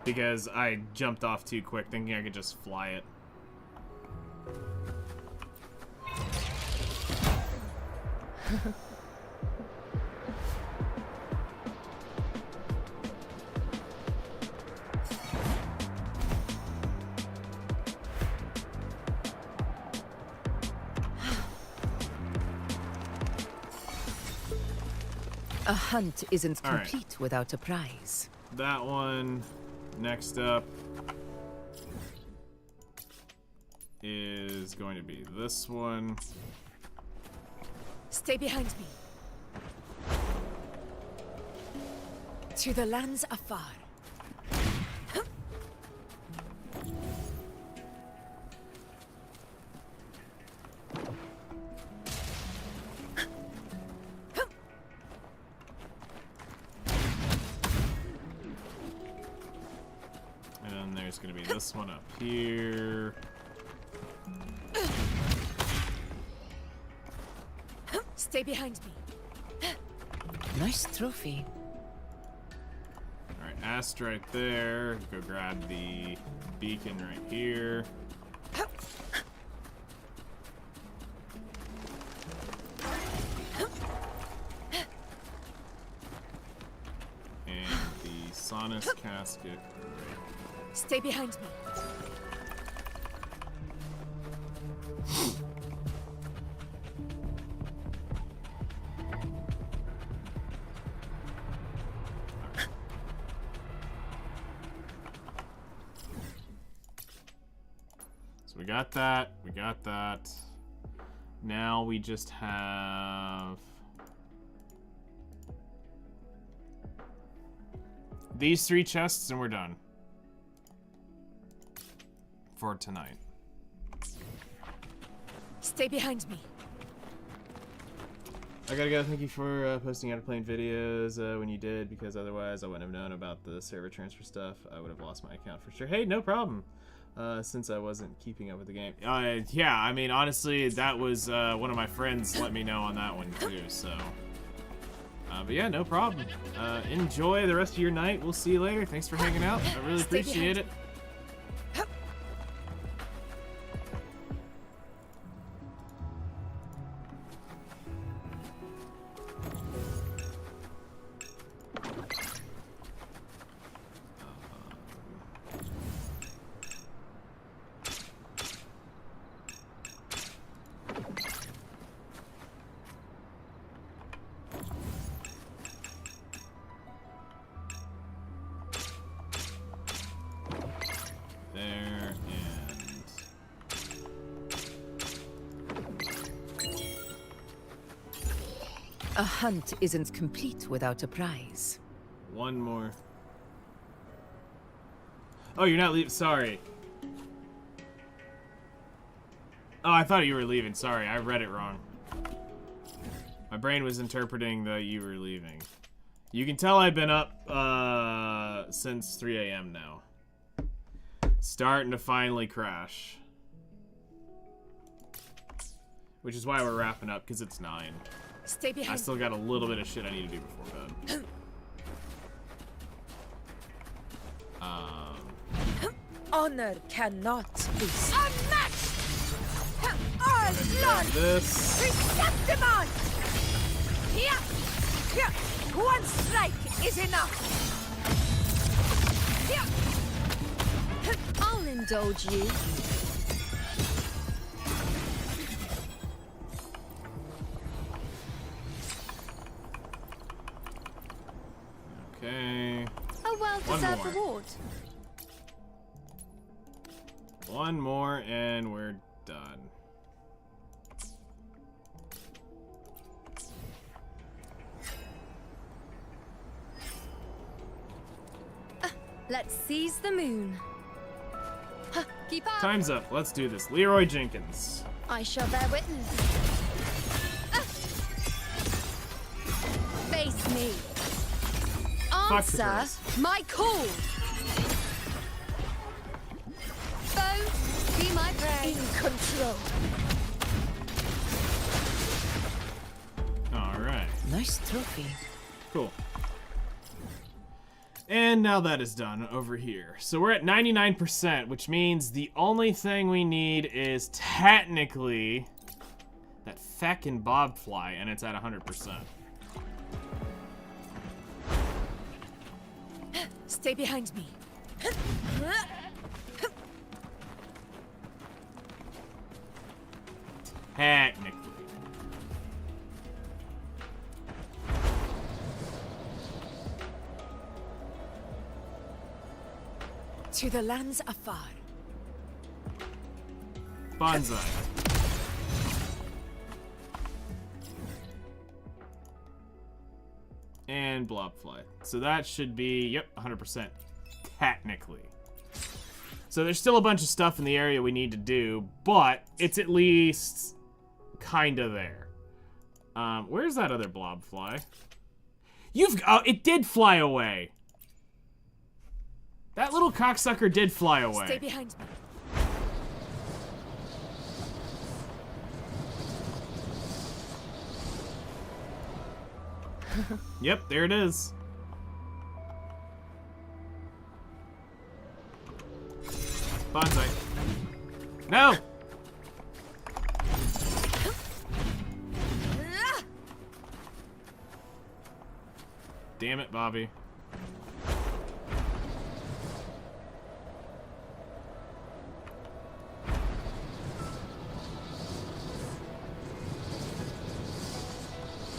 Because I jumped off too quick thinking I could just fly it. A hunt isn't All right. complete without a prize. That one. Next up is going to be this one. Stay behind me. To the lands afar. And then there's going to be this one up here. Stay behind me. Nice trophy. Alright, Astrite there. Go grab the beacon right here. And the Sonus casket right. Stay behind me. So we got that. We got that. Now we just have these 3 chests and we're done for tonight. Stay behind me. I gotta go. Thank you for posting out of playing videos when you did, because otherwise I wouldn't have known about the server transfer stuff. I would have lost my account for sure. Hey, no problem. Since I wasn't keeping up with the game. Yeah, I mean, honestly, that was one of my friends let me know on that one too. So, but yeah, no problem. Enjoy the rest of your night. We'll see you later. Thanks for hanging out. I really appreciate it. A hunt isn't complete without a prize. One more. Oh, you're not leaving. Sorry. Oh, I thought you were leaving. Sorry, I read it wrong. My brain was interpreting that you were leaving. You can tell I've been up since 3 a.m. now. Starting to finally crash. Which is why we're wrapping up, because it's 9. Stay behind. I still got a little bit of shit I need to do before bed. Honor cannot be Unmatched! all blood. This. Receptimon! Here! One strike is enough. I'll indulge you. Okay. A well-deserved reward. One more and we're done. Let's seize the moon. Keep up. Time's up. Let's do this. Leroy Jenkins. I shall bear witness. Face me. Answer Chris. my call. Foe, be my prey. In control. Alright. Nice trophy. Cool. And now that is done over here. So we're at 99%, which means the only thing we need is technically that feckin' bobfly, and it's at 100%. Stay behind me. Technically. To the lands afar. Bonsai. And blobfly. So that should be, yep, 100%. Technically. So there's still a bunch of stuff in the area we need to do, but it's at least kind of there. Where's that other blobfly? It did fly away. That little cocksucker did fly away. Stay behind me. Yep, there it is. Bonsai. No! Damn it, Bobby.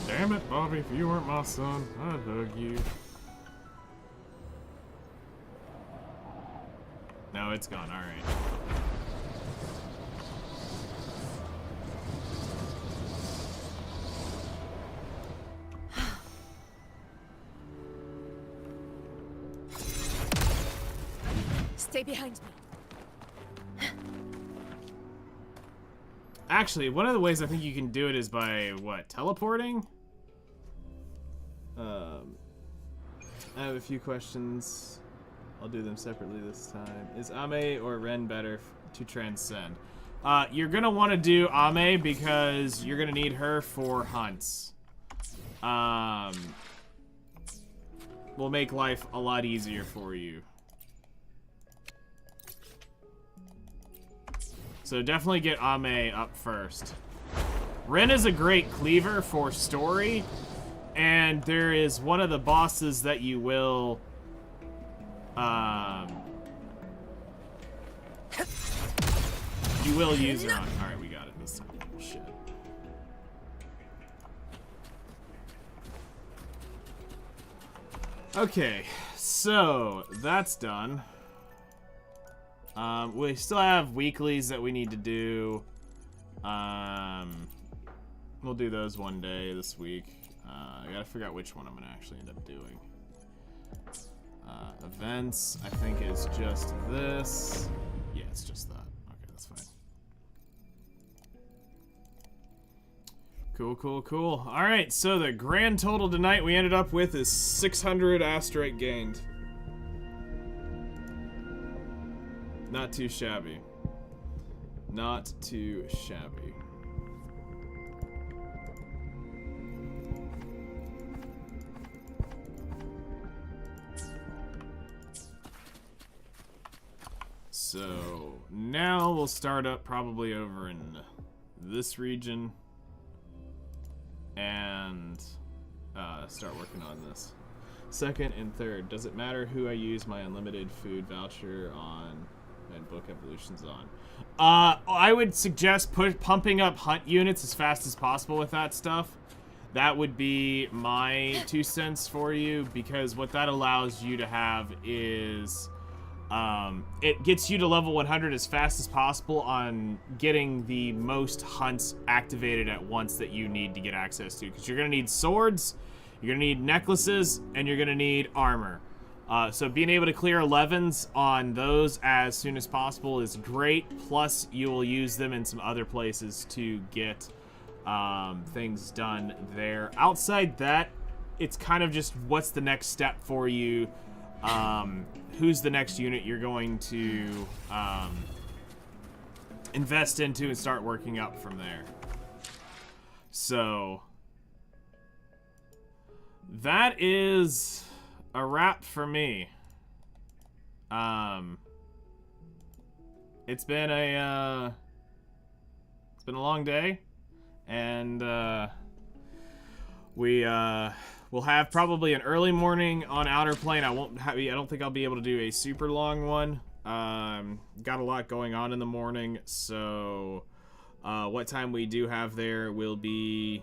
Damn it, Bobby, if you weren't my son, I'd hug you. No, it's gone, alright. Stay behind me. Actually, one of the ways I think you can do it is by, what, teleporting? I have a few questions. I'll do them separately this time. Is Ame or Ren better to transcend? You're gonna want to do Ame because you're gonna need her for hunts. Will make life a lot easier for you. So definitely get Ame up first. Ren is a great cleaver for story, and there is one of the bosses that you will use her on. Alright, we got it this time. Shit. Okay, so that's done. We still have weeklies that we need to do. We'll do those one day this week. I gotta figure out which one I'm gonna actually end up doing. Events, I think, is just this. Yeah, it's just that. Okay, that's fine. Cool, cool, cool. Alright, so the grand total tonight we ended up with is 600 Astrite gained. Not too shabby. Not too shabby. So now we'll start up probably over in this region and start working on this. Second and third, does it matter who I use my unlimited food voucher on and book evolutions on? I would suggest pumping up hunt units as fast as possible with that stuff. That would be my 2 cents for you, because what that allows you to have is it gets you to level 100 as fast as possible on getting the most hunts activated at once that you need to get access to. Because you're going to need swords, you're going to need necklaces, and you're going to need armor. So being able to clear 11s on those as soon as possible is great. Plus, you will use them in some other places to get things done there. Outside that, it's kind of just what's the next step for you. Who's the next unit you're going to invest into and start working up from there. So that is a wrap for me. It's been a long day, and we'll have probably an early morning on Outer Plane. I don't think I'll be able to do a super long one. Got a lot going on in the morning, so what time we do have there will be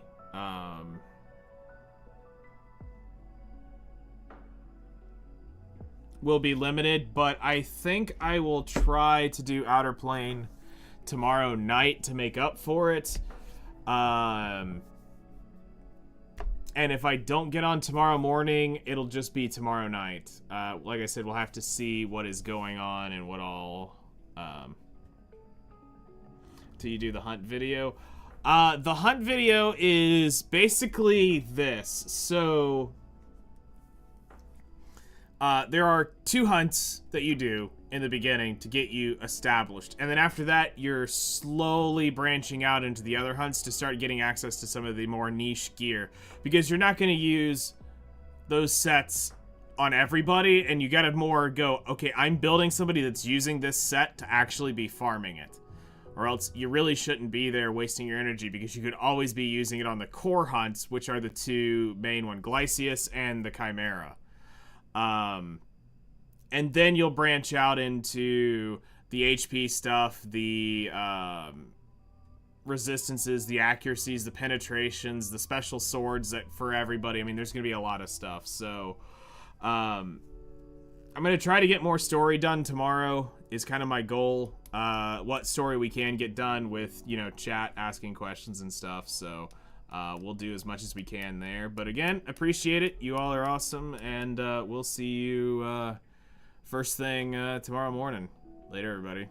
limited, but I think I will try to do Outer Plane tomorrow night to make up for it. And if I don't get on tomorrow morning, it'll just be tomorrow night. Like I said, we'll have to see what is going on and what all till you do the hunt video. The hunt video is basically this. So there are 2 hunts that you do in the beginning to get you established, and then after that you're slowly branching out into the other hunts to start getting access to some of the more niche gear, because you're not going to use those sets on everybody, and you gotta more go, okay, I'm building somebody that's using this set to actually be farming it, or else you really shouldn't be there wasting your energy, because you could always be using it on the core hunts, which are the 2 main ones, Glycius and the Chimera. And then you'll branch out into the HP stuff, the resistances, the accuracies, the penetrations, the special swords that for everybody. I mean, there's going to be a lot of stuff. So I'm going to try to get more story done tomorrow is kind of my goal. What story we can get done with, you know, chat, asking questions and stuff. So we'll do as much as we can there. But again, appreciate it. You all are awesome. And we'll see you first thing tomorrow morning. Later, everybody.